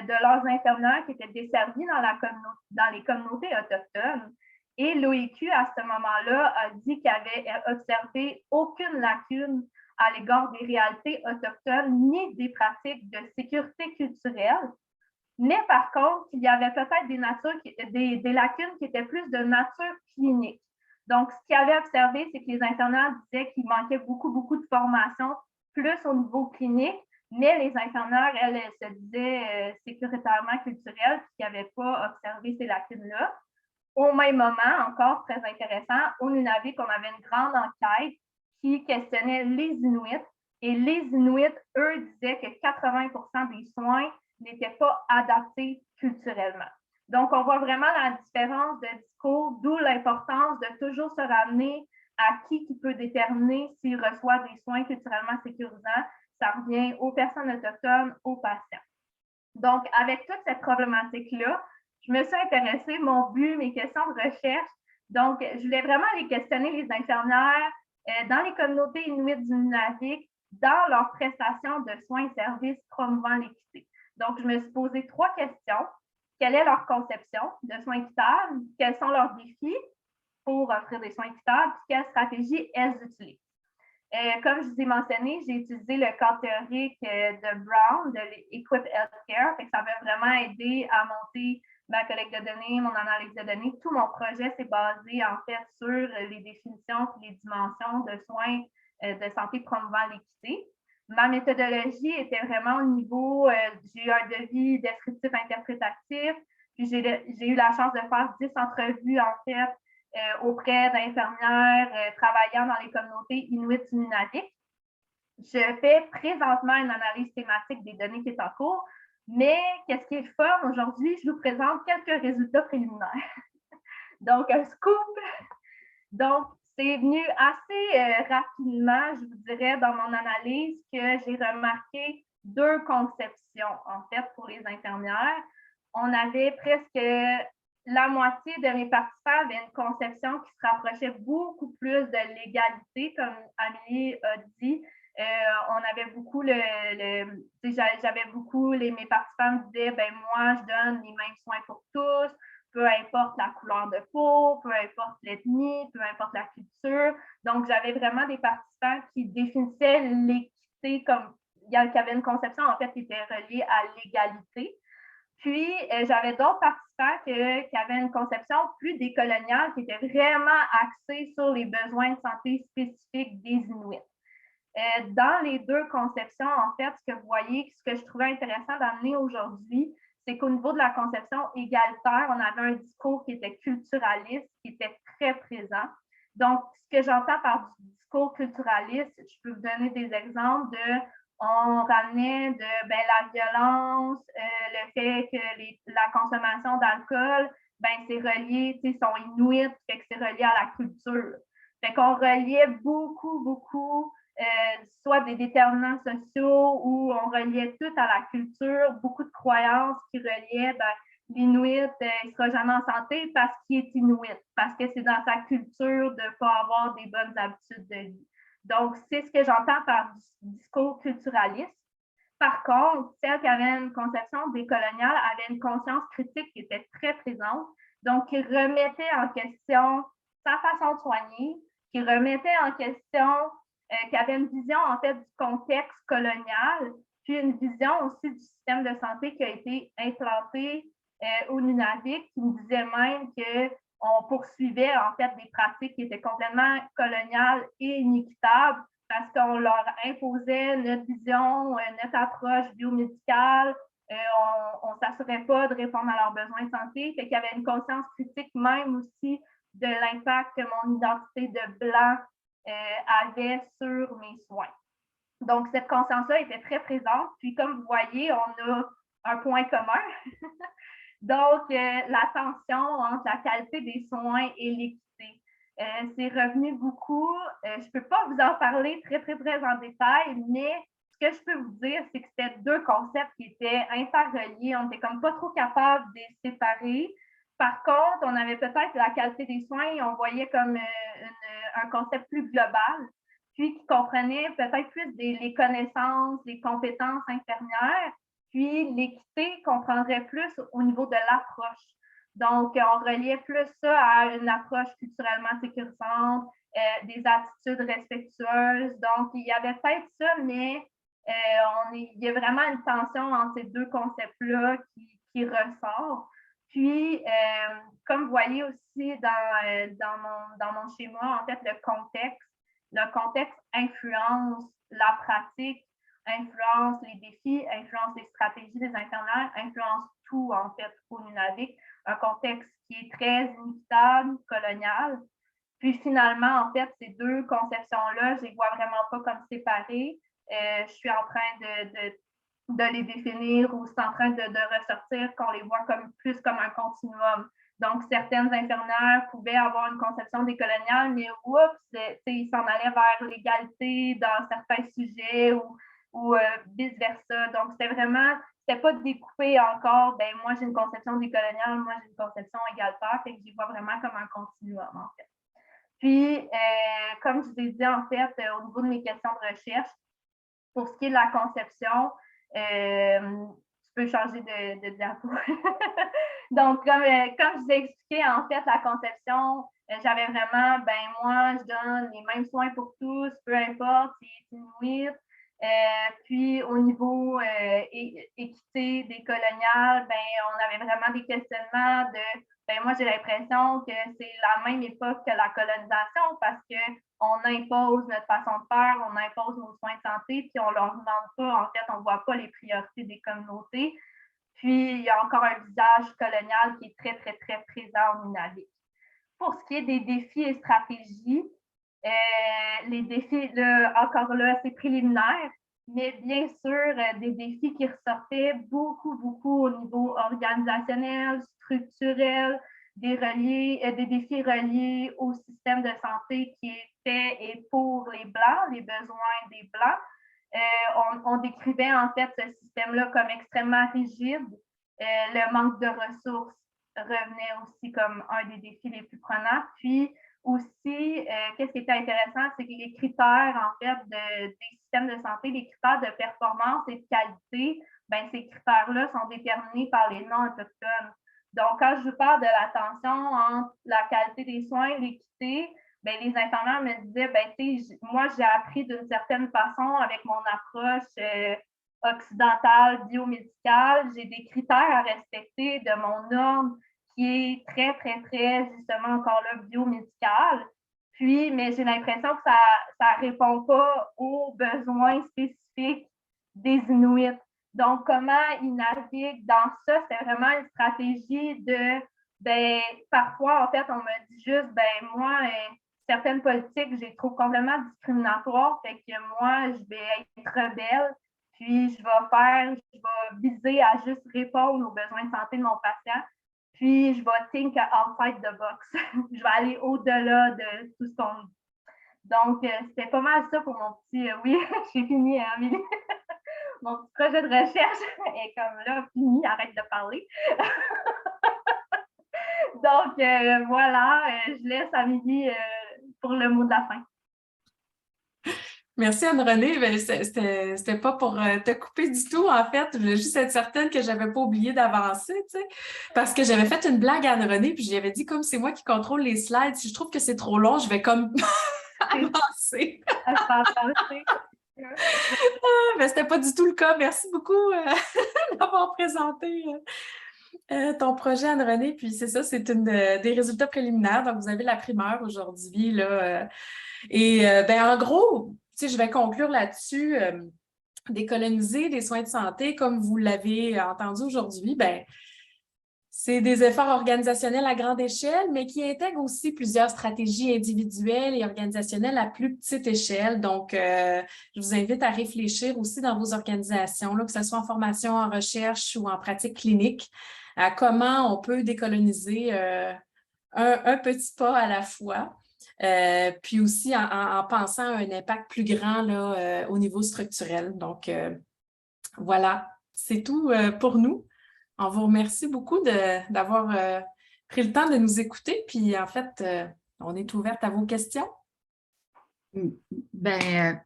de leurs infirmières qui étaient desservis dans les communautés autochtones. Et l'OIQ, à ce moment-là, a dit qu'il avait observé aucune lacune à l'égard des réalités autochtones ni des pratiques de sécurité culturelle. Mais par contre, il y avait peut-être des lacunes qui étaient plus de nature clinique. Donc, ce qu'il avait observé, c'est que les infirmières disaient qu'il manquait beaucoup, beaucoup de formation, plus au niveau clinique, mais les infirmières, elles se disaient sécuritairement culturelles, puis qu'ils n'avaient pas observé ces lacunes-là. Au même moment, encore très intéressant, au Nunavik, on avait une grande enquête qui questionnait les Inuits. Et les Inuits, eux, disaient que 80% des soins n'étaient pas adaptés culturellement. Donc, on voit vraiment la différence de discours, d'où l'importance de toujours se ramener à qui peut déterminer s'il reçoit des soins culturellement sécurisants. Ça revient aux personnes autochtones, aux patients. Donc, avec toute cette problématique-là, je me suis intéressée, mon but, mes questions de recherche. Donc, je voulais vraiment aller questionner les infirmières dans les communautés inuites du Nunavik, dans leur prestation de soins et services promouvant l'équité. Donc, je me suis posé 3 questions. Quelle est leur conception de soins équitables? Quels sont leurs défis pour offrir des soins équitables? Quelles stratégies elles utilisent? Comme je vous ai mentionné, j'ai utilisé le cadre théorique de Brown, de l'Equip Healthcare. Ça m'a vraiment aidé à monter ma collecte de données, mon analyse de données. Tout mon projet s'est basé en fait sur les définitions et les dimensions de soins de santé promouvant l'équité. Ma méthodologie était vraiment au niveau, j'ai eu un devis descriptif interprétatif, puis j'ai eu la chance de faire 10 entrevues en fait auprès d'infirmières travaillant dans les communautés inuites du Nunavik. Je fais présentement une analyse thématique des données qui est en cours, mais qu'est-ce qui est le fun aujourd'hui? Je vous présente quelques résultats préliminaires. Donc, un scoop. Donc, c'est venu assez rapidement, je vous dirais, dans mon analyse que j'ai remarqué 2 conceptions, en fait, pour les infirmières. On avait presque la moitié de mes participants avaient une conception qui se rapprochait beaucoup plus de l'égalité, comme Amélie a dit. On avait beaucoup j'avais beaucoup, mes participants me disaient, moi, je donne les mêmes soins pour tous, peu importe la couleur de peau, peu importe l'ethnie, peu importe la culture. Donc, j'avais vraiment des participants qui définissaient l'équité comme y avait une conception, en fait, qui était reliée à l'égalité. Puis, j'avais d'autres participants qui avaient une conception plus décoloniale, qui était vraiment axée sur les besoins de santé spécifiques des Inuits. Dans les deux conceptions, en fait, ce que vous voyez, ce que je trouvais intéressant d'amener aujourd'hui, c'est qu'au niveau de la conception égalitaire, on avait un discours qui était culturaliste, qui était très présent. Donc, ce que j'entends par discours culturaliste, je peux vous donner des exemples de on ramenait de la violence, le fait que la consommation d'alcool, c'est relié, tu sais, sont inuits, fait que c'est relié à la culture. Fait qu'on reliait beaucoup soit des déterminants sociaux ou on reliait tout à la culture, beaucoup de croyances qui reliaient l'Inuit, il ne sera jamais en santé parce qu'il est Inuit, parce que c'est dans sa culture de ne pas avoir des bonnes habitudes de vie. Donc, c'est ce que j'entends par discours culturaliste. Par contre, celle qui avait une conception décoloniale avait une conscience critique qui était très présente, donc qui remettait en question sa façon de soigner, qui remettait en question, qui avait une vision en fait du contexte colonial, puis une vision aussi du système de santé qui a été implanté au Nunavik, qui me disait même qu'on poursuivait en fait des pratiques qui étaient complètement coloniales et inéquitables parce qu'on leur imposait notre vision, notre approche biomédicale, on ne s'assurait pas de répondre à leurs besoins de santé, fait qu'il y avait une conscience critique même aussi de l'impact que mon identité de blanc avait sur mes soins. Donc, cette conscience-là était très présente. Puis, comme vous voyez, on a un point commun. Donc, la tension entre la qualité des soins et l'équité. C'est revenu beaucoup. Je ne peux pas vous en parler très en détail, mais ce que je peux vous dire, c'est que c'était deux concepts qui étaient interreliés. On n'était comme pas trop capable de les séparer. Par contre, on avait peut-être la qualité des soins, on voyait comme un concept plus global, puis qui comprenait peut-être plus les connaissances, les compétences infirmières, puis l'équité comprendrait plus au niveau de l'approche. Donc, on reliait plus ça à une approche culturellement sécurisante, des attitudes respectueuses. Donc, il y avait peut-être ça, mais il y a vraiment une tension entre ces deux concepts-là qui ressort. Puis, comme vous voyez aussi dans mon schéma, en fait, le contexte influence la pratique, influence les défis, influence les stratégies des infirmières, influence tout, en fait, au Nunavik. Un contexte qui est très inéquitable, colonial. Puis finalement, en fait, ces deux conceptions-là, je ne les vois vraiment pas comme séparées. Je suis en train de les définir ou c'est en train de ressortir qu'on les voit plus comme un continuum. Donc, certaines infirmières pouvaient avoir une conception décoloniale, mais ils s'en allaient vers l'égalité dans certains sujets ou vice-versa. Donc, c'était pas découpé encore, moi j'ai une conception décoloniale, moi j'ai une conception égalitaire, fait que j'y vois vraiment comme un continuum, en fait. Puis, comme je vous ai dit, en fait, au niveau de mes questions de recherche, pour ce qui est de la conception, tu peux changer de diapo. Donc, comme je vous ai expliqué, en fait, la conception, j'avais vraiment, moi, je donne les mêmes soins pour tous, peu importe si c'est Inuit. Puis, au niveau équité décoloniale, on avait vraiment des questionnements moi, j'ai l'impression que c'est la même époque que la colonisation parce qu'on impose notre façon de faire, on impose nos soins de santé, puis on ne leur demande pas, en fait, on ne voit pas les priorités des communautés. Puis, il y a encore un visage colonial qui est très présent au Nunavik. Pour ce qui est des défis et stratégies, les défis, encore là, c'est préliminaire, mais bien sûr, des défis qui ressortaient beaucoup au niveau organisationnel, structurel, des défis reliés au système de santé qui était et pour les Blancs, les besoins des Blancs. On décrivait en fait ce système-là comme extrêmement rigide. Le manque de ressources revenait aussi comme un des défis les plus prenants. Puis aussi, qu'est-ce qui était intéressant, c'est que les critères, en fait, des systèmes de santé, les critères de performance et de qualité, ces critères-là sont déterminés par les non-autochtones. Donc, quand je vous parle de la tension entre la qualité des soins et l'équité, ben, les infirmières me disaient, ben, moi, j'ai appris d'une certaine façon avec mon approche occidentale, biomédicale. J'ai des critères à respecter de mon ordre qui est très, très, très, justement, encore là, biomédical. Puis, mais j'ai l'impression que ça répond pas aux besoins spécifiques des Inuits. Donc, comment ils naviguent dans ça, c'est vraiment une stratégie de, ben, parfois, en fait, on me dit juste, ben, moi, certaines politiques, je les trouve complètement discriminatoires, fait que moi, je vais être rebelle, puis je vais viser à juste répondre aux besoins de santé de mon patient, puis je vais think outside the box. Je vais aller au-delà de tout ce qu'on dit. Donc, c'était pas mal ça pour mon petit, oui, j'ai fini, Amélie. Mon petit projet de recherche est comme là, fini, arrête de parler. Donc, voilà, je laisse Amélie pour le mot de la fin. Merci Anne-Renée. Ben, c'était pas pour te couper du tout, en fait. Je voulais juste être certaine que j'avais pas oublié d'avancer, tu sais. Parce que j'avais fait une blague à Anne-Renée, puis j'y avais dit, comme c'est moi qui contrôle les slides, si je trouve que c'est trop long, je vais comme avancer. Mais c'était pas du tout le cas. Merci beaucoup d'avoir présenté ton projet, Anne-Renée. Puis c'est ça, c'est des résultats préliminaires. Donc, vous avez la primeur aujourd'hui, là. Ben, en gros, je vais conclure là-dessus. Décoloniser les soins de santé, comme vous l'avez entendu aujourd'hui, ben, c'est des efforts organisationnels à grande échelle, mais qui intègrent aussi plusieurs stratégies individuelles et organisationnelles à plus petite échelle. Donc, je vous invite à réfléchir aussi dans vos organisations, là, que ce soit en formation, en recherche ou en pratique clinique, à comment on peut décoloniser un petit pas à la fois. Puis aussi en pensant à un impact plus grand là, au niveau structurel. Donc, voilà, c'est tout pour nous. On vous remercie beaucoup d'avoir pris le temps de nous écouter. Puis en fait, on est ouverte à vos questions. Ben,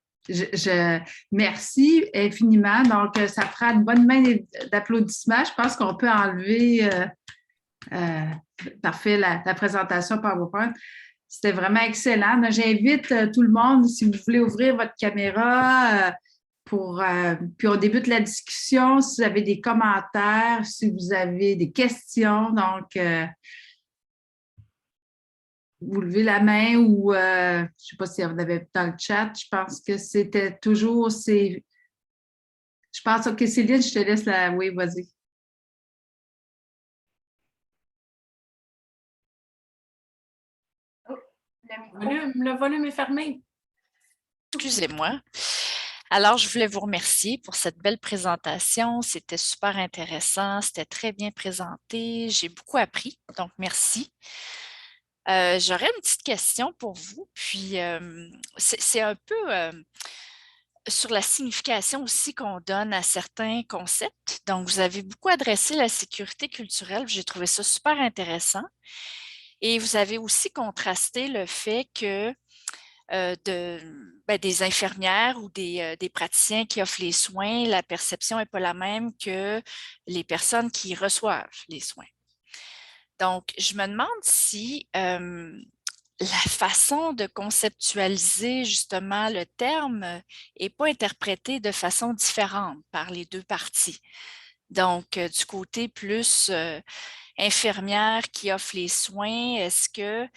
merci infiniment. Donc, ça fera une bonne main d'applaudissements. Je pense qu'on peut enlever parfait la présentation PowerPoint. C'était vraiment excellent. J'invite tout le monde, si vous voulez ouvrir votre caméra puis on débute la discussion. Si vous avez des commentaires, si vous avez des questions, donc vous levez la main ou je ne sais pas si vous avez dans le chat. Je pense que c'était toujours je pense que Céline, je te laisse la. Oui, vas-y. Le volume est fermé. Excusez-moi. Alors, je voulais vous remercier pour cette belle présentation. C'était super intéressant. C'était très bien présenté. J'ai beaucoup appris. Donc, merci. J'aurais une petite question pour vous. Puis, c'est un peu sur la signification aussi qu'on donne à certains concepts. Donc, vous avez beaucoup adressé la sécurité culturelle. J'ai trouvé ça super intéressant. Et vous avez aussi contrasté le fait que des infirmières ou des praticiens qui offrent les soins, la perception n'est pas la même que les personnes qui reçoivent les soins. Donc, je me demande si la façon de conceptualiser justement le terme n'est pas interprétée de façon différente par les deux parties. Donc, du côté plus infirmière qui offre les soins, est-ce que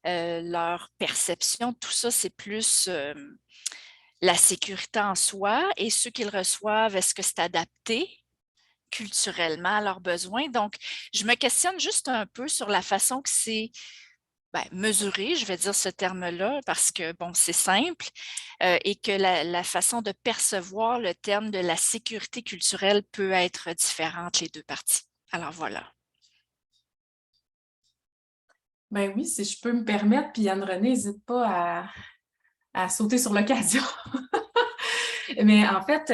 leur perception de tout ça, c'est plus la sécurité en soi et ceux qu'ils reçoivent, est-ce que c'est adapté culturellement à leurs besoins? Donc, je me questionne juste un peu sur la façon que c'est mesuré, je vais dire ce terme-là, parce que, bon, c'est simple, et que la façon de percevoir le terme de la sécurité culturelle peut être différente les deux parties. Alors, voilà. Ben oui, si je peux me permettre, puis Anne-Renée, n'hésite pas à sauter sur l'occasion. Mais en fait,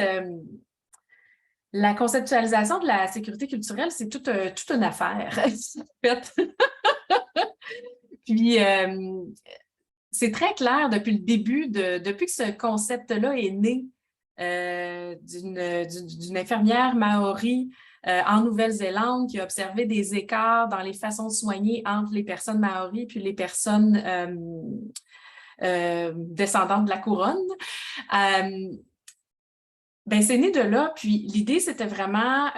la conceptualisation de la sécurité culturelle, c'est toute une affaire, en fait. Puis, c'est très clair depuis le début, depuis que ce concept-là est né d'une infirmière maori en Nouvelle-Zélande qui a observé des écarts dans les façons de soigner entre les personnes maoris puis les personnes descendante de la couronne. Ben, c'est né de là. Puis l'idée, c'était vraiment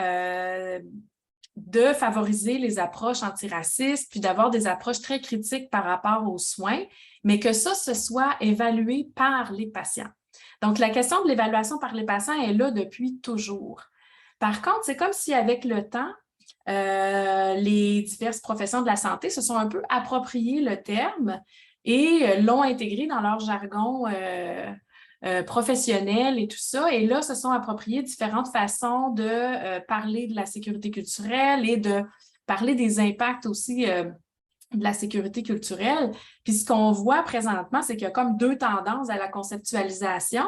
de favoriser les approches antiracistes, puis d'avoir des approches très critiques par rapport aux soins, mais que ça se soit évalué par les patients. Donc, la question de l'évaluation par les patients est là depuis toujours. Par contre, c'est comme si avec le temps, les diverses professions de la santé se sont un peu approprié le terme et l'ont intégré dans leur jargon professionnel et tout ça. Et là, se sont appropriés différentes façons de parler de la sécurité culturelle et de parler des impacts aussi de la sécurité culturelle. Puis ce qu'on voit présentement, c'est qu'il y a comme deux tendances à la conceptualisation.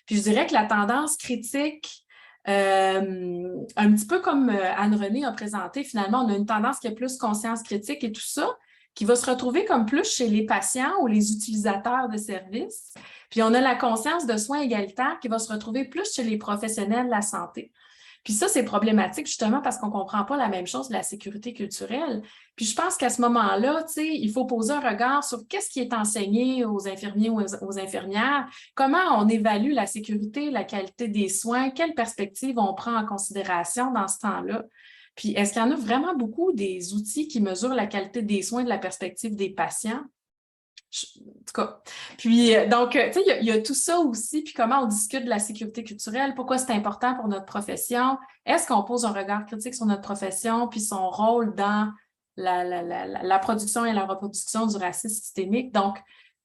Puis je dirais que la tendance critique, un petit peu comme Anne-Renée a présenté, finalement, on a une tendance qui est plus conscience critique et tout ça, qui va se retrouver comme plus chez les patients ou les utilisateurs de services. Puis on a la conscience de soins égalitaires qui va se retrouver plus chez les professionnels de la santé. Puis ça, c'est problématique justement parce qu'on ne comprend pas la même chose de la sécurité culturelle. Puis je pense qu'à ce moment-là, tu sais, il faut poser un regard sur qu'est-ce qui est enseigné aux infirmiers ou aux infirmières, comment on évalue la sécurité, la qualité des soins, quelle perspective on prend en considération dans ce temps-là. Puis est-ce qu'il y en a vraiment beaucoup des outils qui mesurent la qualité des soins de la perspective des patients? En tout cas. Puis, donc, tu sais, il y a tout ça aussi, puis comment on discute de la sécurité culturelle, pourquoi c'est important pour notre profession, est-ce qu'on pose un regard critique sur notre profession, puis son rôle dans la production et la reproduction du racisme systémique. Donc,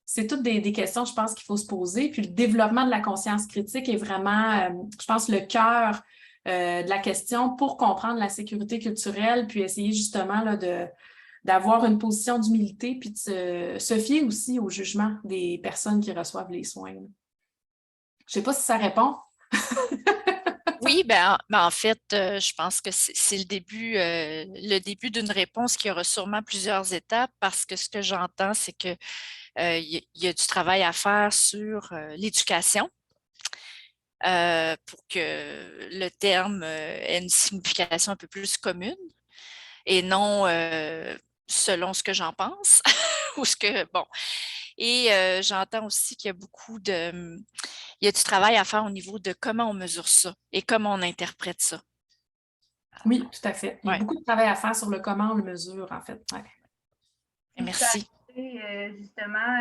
c'est toutes des questions, je pense, qu'il faut se poser. Puis, le développement de la conscience critique est vraiment, je pense, le cœur de la question pour comprendre la sécurité culturelle, puis essayer justement là, d'avoir une position d'humilité puis de se fier aussi au jugement des personnes qui reçoivent les soins. Je ne sais pas si ça répond. Oui, en fait, je pense que c'est le début d'une réponse qui aura sûrement plusieurs étapes parce que ce que j'entends, c'est qu'il y a du travail à faire sur l'éducation pour que le terme ait une signification un peu plus commune et non selon ce que j'en pense ou ce que, bon. Et j'entends aussi qu'il y a il y a du travail à faire au niveau de comment on mesure ça et comment on interprète ça. Oui, tout à fait. Il y a Ouais. beaucoup de travail à faire sur le comment on le mesure, en fait. Ouais. Merci. Justement,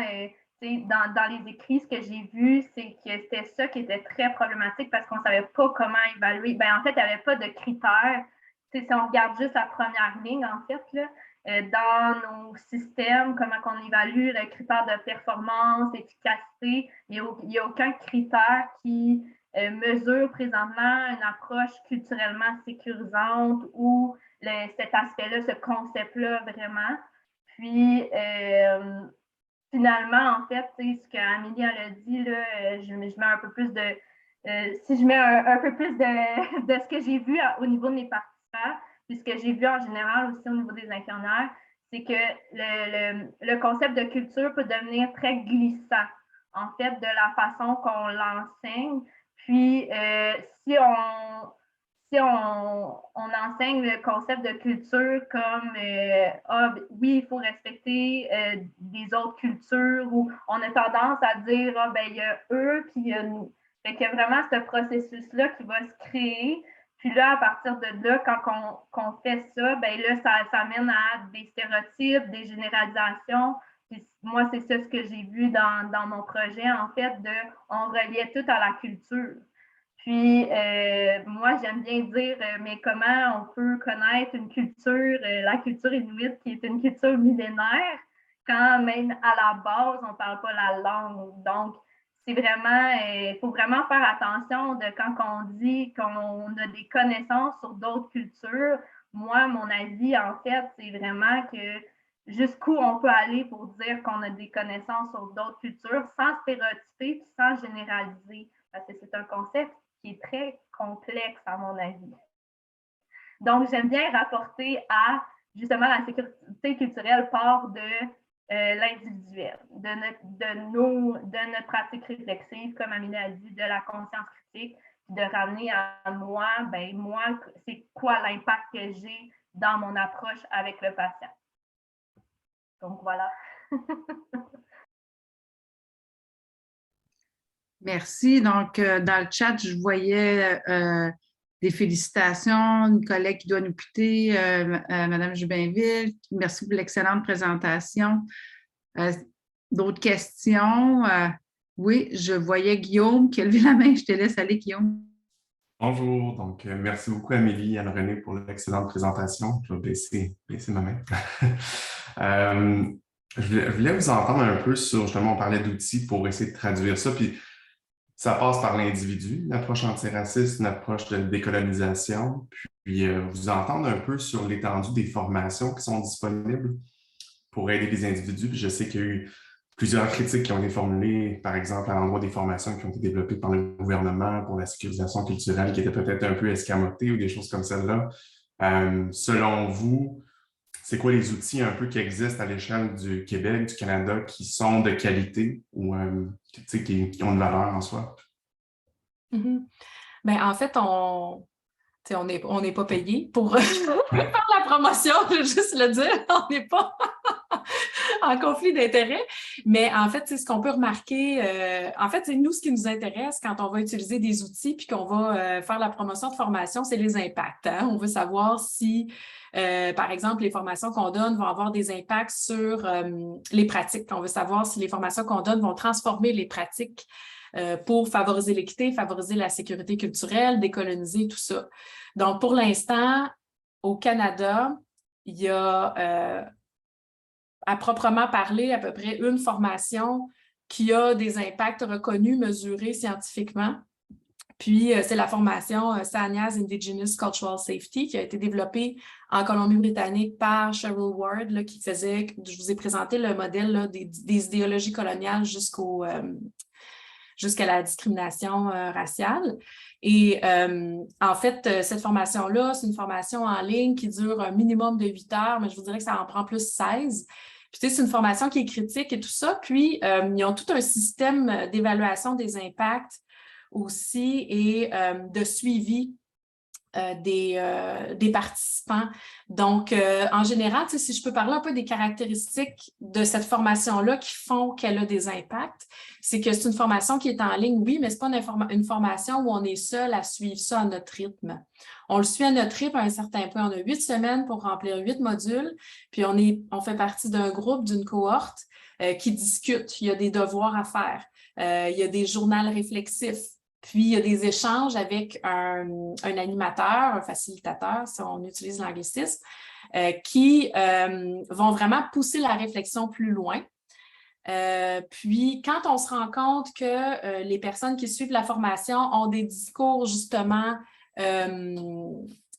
dans les écrits, ce que j'ai vu, c'est que c'était ça qui était très problématique parce qu'on ne savait pas comment évaluer. Ben, en fait, il n'y avait pas de critères. Si on regarde juste la première ligne, en fait, là, dans nos systèmes, comment on évalue le critère de performance, efficacité, il n'y a aucun critère qui mesure présentement une approche culturellement sécurisante ou cet aspect-là, ce concept-là vraiment. Puis, finalement, en fait, ce qu'Amélie a dit, là, je mets un peu plus de... si je mets un peu plus de ce que j'ai vu au niveau de mes participants, puis ce que j'ai vu en général aussi au niveau des infirmières, c'est que le concept de culture peut devenir très glissant, en fait, de la façon qu'on l'enseigne. Puis, si on enseigne le concept de culture comme oui, il faut respecter des autres cultures, ou on a tendance à dire il y a eux, puis il y a nous. Fait qu'il y a vraiment ce processus-là qui va se créer. Puis là, à partir de là, quand on fait ça, là, ça mène à des stéréotypes, des généralisations. Puis moi, c'est ça ce que j'ai vu dans mon projet, en fait, on reliait tout à la culture. Puis, moi, j'aime bien dire, mais comment on peut connaître une culture, la culture inuite, qui est une culture millénaire, quand même à la base, on ne parle pas la langue. Donc, c'est vraiment, il faut vraiment faire attention de quand on dit qu'on a des connaissances sur d'autres cultures. Moi, mon avis, en fait, c'est vraiment que jusqu'où on peut aller pour dire qu'on a des connaissances sur d'autres cultures sans stéréotyper, sans généraliser. Parce que c'est un concept qui est très complexe, à mon avis. Donc, j'aime bien rapporter à, justement, la sécurité culturelle part de l'individuel, de notre pratique réflexive, comme Amélie a dit, de la conscience critique, de ramener à moi, c'est quoi l'impact que j'ai dans mon approche avec le patient. Donc, voilà. Merci. Donc, dans le chat, je voyais des félicitations, une collègue qui doit nous quitter, Mme Jubinville. Merci pour l'excellente présentation. D'autres questions? Oui, je voyais Guillaume qui a levé la main. Je te laisse aller, Guillaume. Bonjour. Donc, merci beaucoup, Amélie et Anne-Renée, pour l'excellente présentation. Je vais baisser ma main. Je voulais vous entendre un peu sur, justement, on parlait d'outils pour essayer de traduire ça. Puis, ça passe par l'individu, l'approche antiraciste, une approche de décolonisation. Puis, vous entendre un peu sur l'étendue des formations qui sont disponibles pour aider les individus. Puis je sais qu'il y a eu plusieurs critiques qui ont été formulées, par exemple, à l'endroit des formations qui ont été développées par le gouvernement pour la sécurisation culturelle, qui étaient peut-être un peu escamotées ou des choses comme celle-là. Selon vous, c'est quoi les outils un peu qui existent à l'échelle du Québec, du Canada, qui sont de qualité ou qui ont une valeur en soi? Mm-hmm. Bien, en fait, on n'est pas payé pour faire la promotion, je veux juste le dire. On n'est pas en conflit d'intérêts. Mais en fait, ce qu'on peut remarquer, en fait, c'est nous, ce qui nous intéresse quand on va utiliser des outils puis qu'on va faire la promotion de formation, c'est les impacts. Hein? On veut savoir si, par exemple, les formations qu'on donne vont avoir des impacts sur les pratiques. On veut savoir si les formations qu'on donne vont transformer les pratiques pour favoriser l'équité, favoriser la sécurité culturelle, décoloniser, tout ça. Donc, pour l'instant, au Canada, il y a, à proprement parler, à peu près une formation qui a des impacts reconnus, mesurés scientifiquement. Puis, c'est la formation Sania's Indigenous Cultural Safety qui a été développée en Colombie-Britannique par Cheryl Ward, là, qui faisait, je vous ai présenté le modèle là, des idéologies coloniales jusqu'à la discrimination raciale. Et en fait, cette formation-là, c'est une formation en ligne qui dure un minimum de 8 heures, mais je vous dirais que ça en prend plus 16. Puis, tu sais, c'est une formation qui est critique et tout ça. Puis, ils ont tout un système d'évaluation des impacts aussi et de suivi des participants. Donc, en général, si je peux parler un peu des caractéristiques de cette formation-là qui font qu'elle a des impacts, c'est que c'est une formation qui est en ligne, oui, mais ce n'est pas une formation où on est seul à suivre ça à notre rythme. On le suit à notre rythme à un certain point. On a 8 semaines pour remplir 8 modules, puis on fait partie d'un groupe, d'une cohorte qui discute. Il y a des devoirs à faire. Il y a des journaux réflexifs. Puis, il y a des échanges avec un animateur, un facilitateur, si on utilise l'anglicisme, qui vont vraiment pousser la réflexion plus loin. Puis, quand on se rend compte que les personnes qui suivent la formation ont des discours, justement,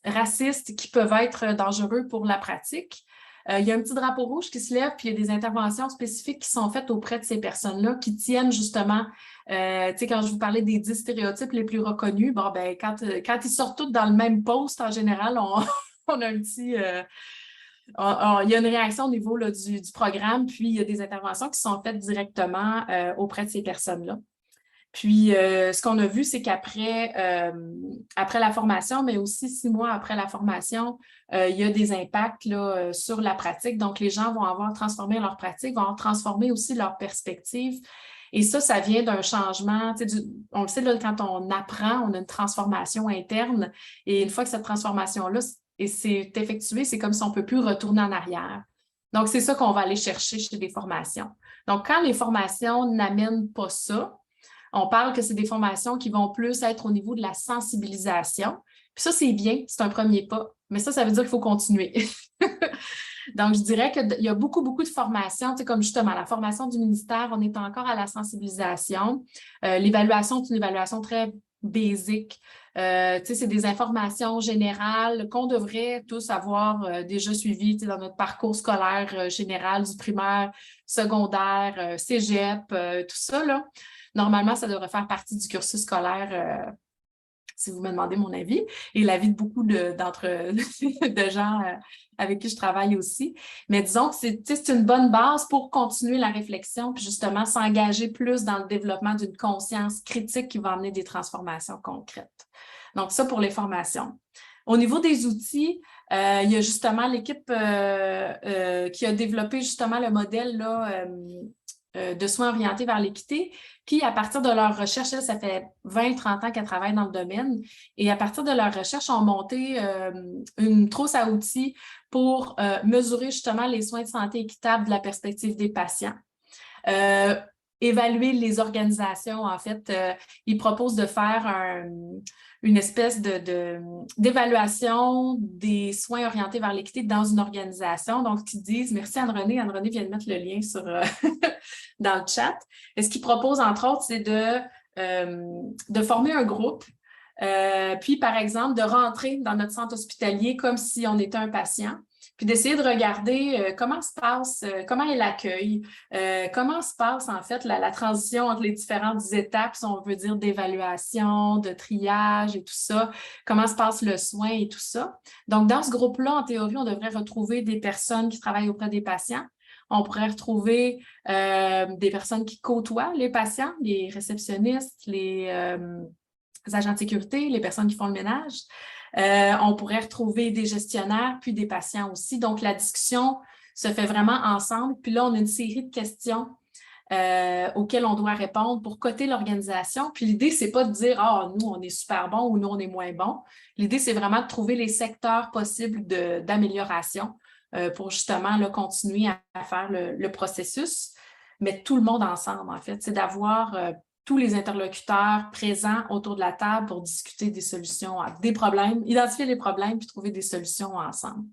racistes qui peuvent être dangereux pour la pratique, il y a un petit drapeau rouge qui se lève, puis il y a des interventions spécifiques qui sont faites auprès de ces personnes-là qui tiennent justement, tu sais, quand je vous parlais des 10 stéréotypes les plus reconnus, bon, ben, quand ils sortent tous dans le même post, en général, on a un petit... il y a une réaction au niveau là, du programme, puis il y a des interventions qui sont faites directement auprès de ces personnes-là. Puis, ce qu'on a vu, c'est qu'après après la formation, mais aussi 6 mois après la formation, il y a des impacts là, sur la pratique. Donc, les gens vont avoir transformé leur pratique, vont transformer aussi leur perspective. Et ça vient d'un changement. On le sait, là, quand on apprend, on a une transformation interne. Et une fois que cette transformation-là s'est effectuée, c'est comme si on ne peut plus retourner en arrière. Donc, c'est ça qu'on va aller chercher chez des formations. Donc, quand les formations n'amènent pas ça, on parle que c'est des formations qui vont plus être au niveau de la sensibilisation. Puis ça, c'est bien, c'est un premier pas. Mais ça veut dire qu'il faut continuer. Donc, je dirais qu'il y a beaucoup de formations, comme justement la formation du ministère, on est encore à la sensibilisation. L'évaluation, c'est une évaluation très basique. C'est des informations générales qu'on devrait tous avoir déjà suivies dans notre parcours scolaire général du primaire, secondaire, cégep, tout ça, là. Normalement, ça devrait faire partie du cursus scolaire, si vous me demandez mon avis, et l'avis de beaucoup de gens avec qui je travaille aussi. Mais disons que c'est une bonne base pour continuer la réflexion, puis justement s'engager plus dans le développement d'une conscience critique qui va amener des transformations concrètes. Donc, ça pour les formations. Au niveau des outils, il y a justement l'équipe qui a développé justement le modèle là, de soins orientés vers l'équité, qui, à partir de leur recherche, ça fait 20-30 ans qu'elles travaillent dans le domaine, et à partir de leur recherche, ont monté une trousse à outils pour mesurer justement les soins de santé équitables de la perspective des patients. Évaluer les organisations, en fait, ils proposent de faire une espèce d'évaluation des soins orientés vers l'équité dans une organisation. Donc, ils disent, merci Anne-Renée. Anne-Renée vient de mettre le lien dans le chat. Et ce qu'ils proposent, entre autres, c'est de former un groupe, puis, par exemple, de rentrer dans notre centre hospitalier comme si on était un patient, puis d'essayer de regarder comment se passe, comment est l'accueil, comment se passe en fait la transition entre les différentes étapes, si on veut dire, d'évaluation, de triage et tout ça, comment se passe le soin et tout ça. Donc, dans ce groupe-là, en théorie, on devrait retrouver des personnes qui travaillent auprès des patients. On pourrait retrouver des personnes qui côtoient les patients, les réceptionnistes, les agents de sécurité, les personnes qui font le ménage. On pourrait retrouver des gestionnaires, puis des patients aussi. Donc, la discussion se fait vraiment ensemble. Puis là, on a une série de questions auxquelles on doit répondre pour coter l'organisation. Puis l'idée, c'est pas de dire « Ah, nous, on est super bon » ou « Nous, on est moins bon ». L'idée, c'est vraiment de trouver les secteurs possibles d'amélioration pour justement là, continuer à faire le processus, mais tout le monde ensemble, en fait. C'est d'avoir tous les interlocuteurs présents autour de la table pour discuter des solutions à des problèmes, identifier les problèmes puis trouver des solutions ensemble.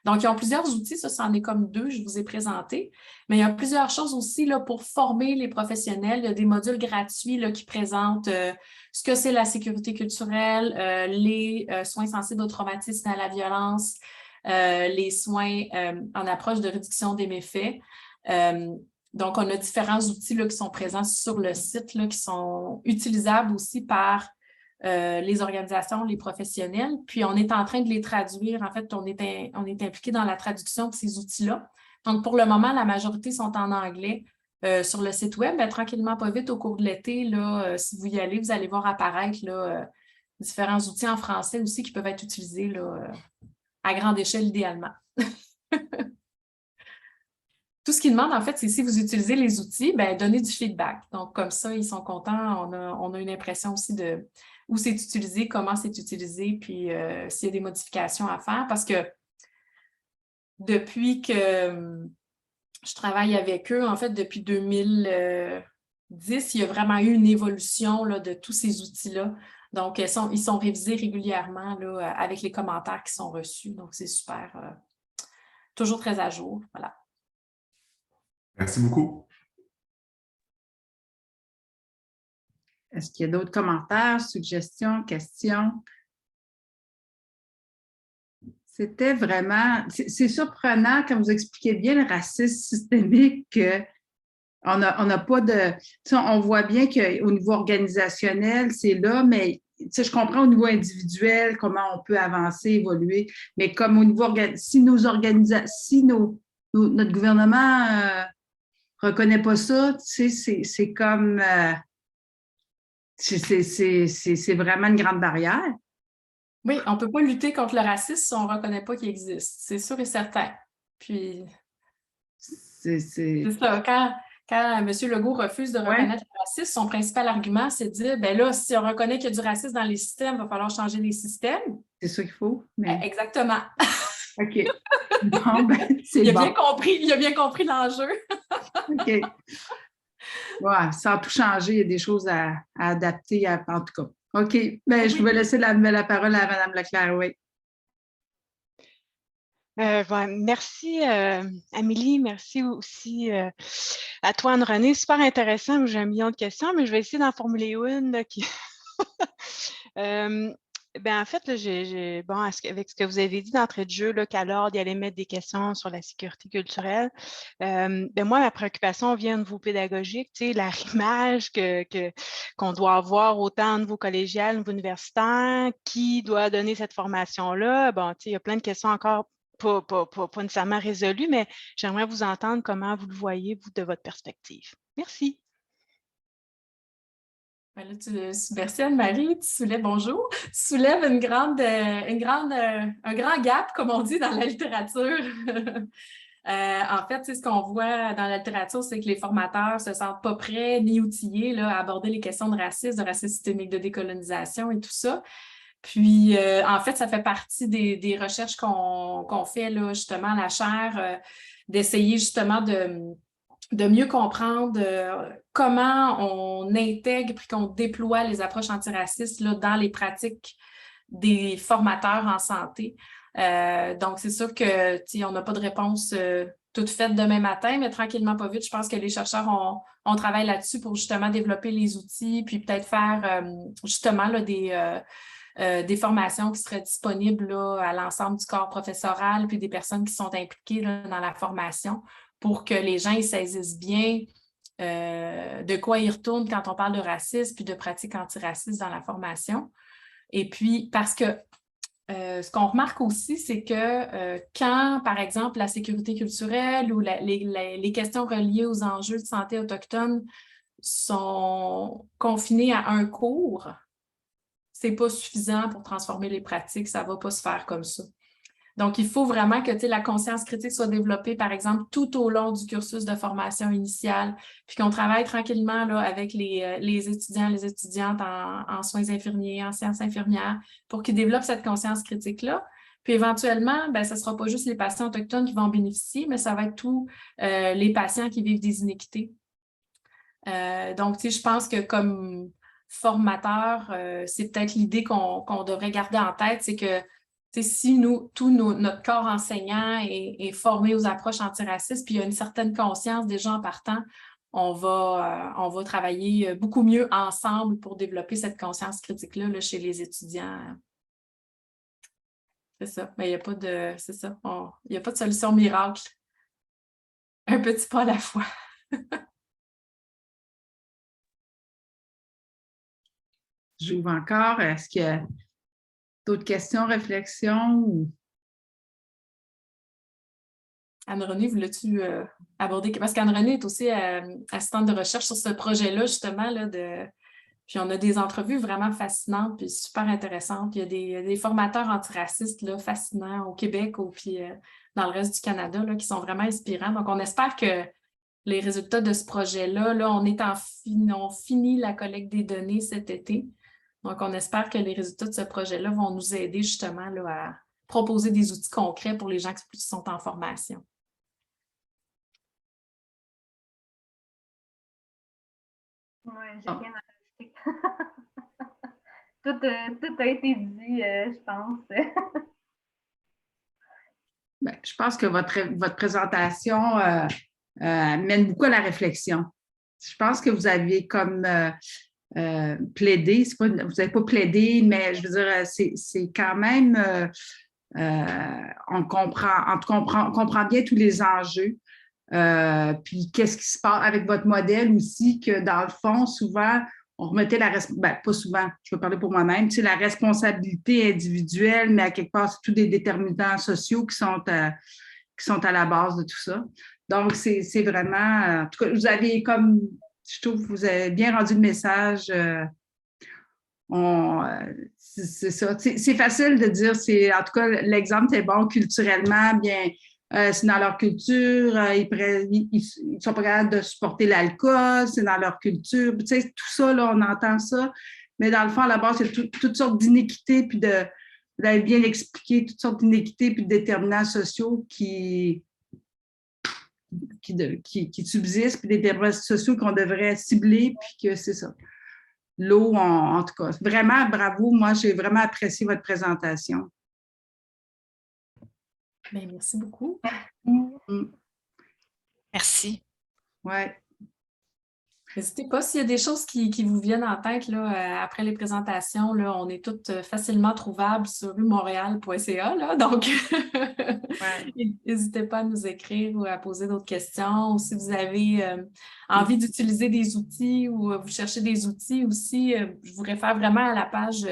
Donc, ils ont plusieurs outils, ça, c'en est comme 2, je vous ai présenté, mais il y a plusieurs choses aussi là, pour former les professionnels. Il y a des modules gratuits là, qui présentent ce que c'est la sécurité culturelle, les soins sensibles au traumatisme et à la violence, les soins en approche de réduction des méfaits. Donc, on a différents outils là, qui sont présents sur le site, là, qui sont utilisables aussi par les organisations, les professionnels. Puis, on est en train de les traduire. En fait, on est impliqué dans la traduction de ces outils-là. Donc, pour le moment, la majorité sont en anglais sur le site web. Mais tranquillement, pas vite, au cours de l'été, là, si vous y allez, vous allez voir apparaître là, différents outils en français aussi qui peuvent être utilisés là, à grande échelle, idéalement. Tout ce qu'ils demandent, en fait, c'est si vous utilisez les outils, bien, donnez du feedback. Donc, comme ça, ils sont contents. On a une impression aussi de où c'est utilisé, comment c'est utilisé, puis s'il y a des modifications à faire. Parce que depuis que je travaille avec eux, en fait, depuis 2010, il y a vraiment eu une évolution là, de tous ces outils-là. Donc, ils sont révisés régulièrement là, avec les commentaires qui sont reçus. Donc, c'est super. Toujours très à jour. Voilà. Merci beaucoup. Est-ce qu'il y a d'autres commentaires, suggestions, questions? C'était vraiment... C'est surprenant quand vous expliquez bien le racisme systémique qu'on n'a pas de... On voit bien qu'au niveau organisationnel, c'est là, mais je comprends au niveau individuel comment on peut avancer, évoluer, mais comme au niveau... Si notre gouvernement... reconnaît pas ça, tu sais, c'est comme... c'est vraiment une grande barrière. Oui, on ne peut pas lutter contre le racisme si on ne reconnaît pas qu'il existe. C'est sûr et certain. Puis, c'est ça. Quand M. Legault refuse de reconnaître le racisme, son principal argument, c'est de dire, bien là, si on reconnaît qu'il y a du racisme dans les systèmes, il va falloir changer les systèmes. C'est ça qu'il faut. Mais... Exactement. OK. Bon, ben, il a bien compris l'enjeu. OK. Ouais, sans tout changer, il y a des choses à adapter, en tout cas. OK. Ben, je vais laisser la parole à Mme Leclerc, oui. Merci, Amélie. Merci aussi à toi, Anne-Renée. Super intéressant. J'ai 1 million de questions, mais je vais essayer d'en formuler une là, qui... en fait, là, avec ce que vous avez dit d'entrée de jeu, qu'à l'ordre, il allait mettre des questions sur la sécurité culturelle. Moi, ma préoccupation vient au niveau pédagogique, l'arrimage qu'on doit avoir autant au niveau collégial, au niveau universitaire, qui doit donner cette formation-là. Bon, il y a plein de questions encore pas nécessairement résolues, mais j'aimerais vous entendre comment vous le voyez, vous, de votre perspective. Merci. Merci Anne-Marie, bonjour. Tu soulèves un grand gap, comme on dit dans la littérature. En fait, ce qu'on voit dans la littérature, c'est que les formateurs ne se sentent pas prêts ni outillés là, à aborder les questions de racisme systémique, de décolonisation et tout ça. Puis, en fait, ça fait partie des recherches qu'on fait là, justement à la chaire, d'essayer justement de mieux comprendre comment on intègre et qu'on déploie les approches antiracistes là, dans les pratiques des formateurs en santé. Donc, c'est sûr que on n'a pas de réponse toute faite demain matin, mais tranquillement, pas vite, je pense que les chercheurs on travaille là-dessus pour justement développer les outils, puis peut-être faire justement là, des formations qui seraient disponibles là, à l'ensemble du corps professoral, puis des personnes qui sont impliquées là, dans la formation pour que les gens ils saisissent bien de quoi ils retournent quand on parle de racisme puis de pratiques antiracistes dans la formation. Et puis, parce que ce qu'on remarque aussi, c'est que quand, par exemple, la sécurité culturelle ou les questions reliées aux enjeux de santé autochtone sont confinées à un cours, c'est pas suffisant pour transformer les pratiques, ça va pas se faire comme ça. Donc, il faut vraiment que la conscience critique soit développée, par exemple, tout au long du cursus de formation initiale, puis qu'on travaille tranquillement là, avec les étudiants, les étudiantes en soins infirmiers, en sciences infirmières, pour qu'ils développent cette conscience critique-là. Puis éventuellement, ce ne sera pas juste les patients autochtones qui vont en bénéficier, mais ça va être tous les patients qui vivent des inéquités. Donc, je pense que comme formateur, c'est peut-être l'idée qu'on devrait garder en tête, c'est que si notre corps enseignant est formé aux approches antiracistes, puis il y a une certaine conscience déjà en partant, on va travailler beaucoup mieux ensemble pour développer cette conscience critique-là là, chez les étudiants. C'est ça. Mais il n'y a pas de. C'est ça. Il n'y a pas de solution miracle. Un petit pas à la fois. J'ouvre encore. Est-ce qu'il y a d'autres questions, réflexions? Ou... Anne-Renée, voulais-tu aborder? Parce qu'Anne-Renée est aussi assistante de recherche sur ce projet-là, justement. Là, Puis on a des entrevues vraiment fascinantes puis super intéressantes. Il y a des formateurs antiracistes là, fascinants au Québec puis dans le reste du Canada là, qui sont vraiment inspirants. Donc, on espère que les résultats de ce projet-là, là, on finit la collecte des données cet été. Donc, on espère que les résultats de ce projet-là vont nous aider justement là, à proposer des outils concrets pour les gens qui sont en formation. Oui, j'ai rien à rajouter. Tout a été dit, je pense. Je pense que votre présentation mène beaucoup à la réflexion. Je pense que vous avez comme plaidé, vous n'avez pas plaidé, mais je veux dire, c'est quand même, on comprend bien tous les enjeux. Puis qu'est-ce qui se passe avec votre modèle aussi, que dans le fond, souvent, on remettait pas souvent, je peux parler pour moi-même, la responsabilité individuelle, mais à quelque part, c'est tous des déterminants sociaux qui sont à la base de tout ça. Donc, c'est vraiment, en tout cas, vous avez comme, je trouve que vous avez bien rendu le message. C'est ça. C'est facile de dire, en tout cas, l'exemple est bon culturellement, bien. C'est dans leur culture, ils sont pas capables de supporter l'alcool, c'est dans leur culture. Tu sais, tout ça, là, on entend ça. Mais dans le fond, à la base, c'est toutes sortes d'inéquités, puis vous avez bien expliqué, toutes sortes d'inéquités puis de déterminants sociaux qui subsistent, puis des déterminants sociaux qu'on devrait cibler, puis que c'est ça. L'eau, en tout cas. Vraiment, bravo. Moi, j'ai vraiment apprécié votre présentation. Bien, merci beaucoup. Merci. Ouais. N'hésitez pas s'il y a des choses qui vous viennent en tête là, après les présentations. Là, on est toutes facilement trouvables sur ruemontréal.ca. Là, donc, n'hésitez pas à nous écrire ou à poser d'autres questions. Ou si vous avez envie d'utiliser des outils ou vous cherchez des outils aussi, je vous réfère vraiment à la page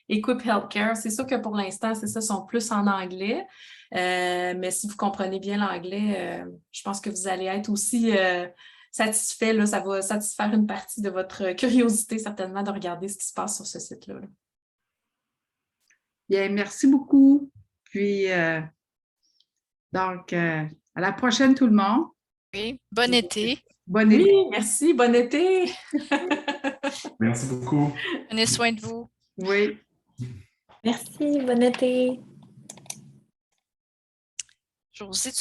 Equip Healthcare. C'est sûr que pour l'instant, c'est ça, sont plus en anglais. Mais si vous comprenez bien l'anglais, je pense que vous allez être aussi satisfait. Là, ça va satisfaire une partie de votre curiosité, certainement, de regarder ce qui se passe sur ce site-là. Là. Bien, merci beaucoup. Puis, donc, À la prochaine, tout le monde. Oui, bon été. Bon été. Oui, merci. Bon été. Merci beaucoup. Prenez soin de vous. Oui. Merci, bon été. Josée, tu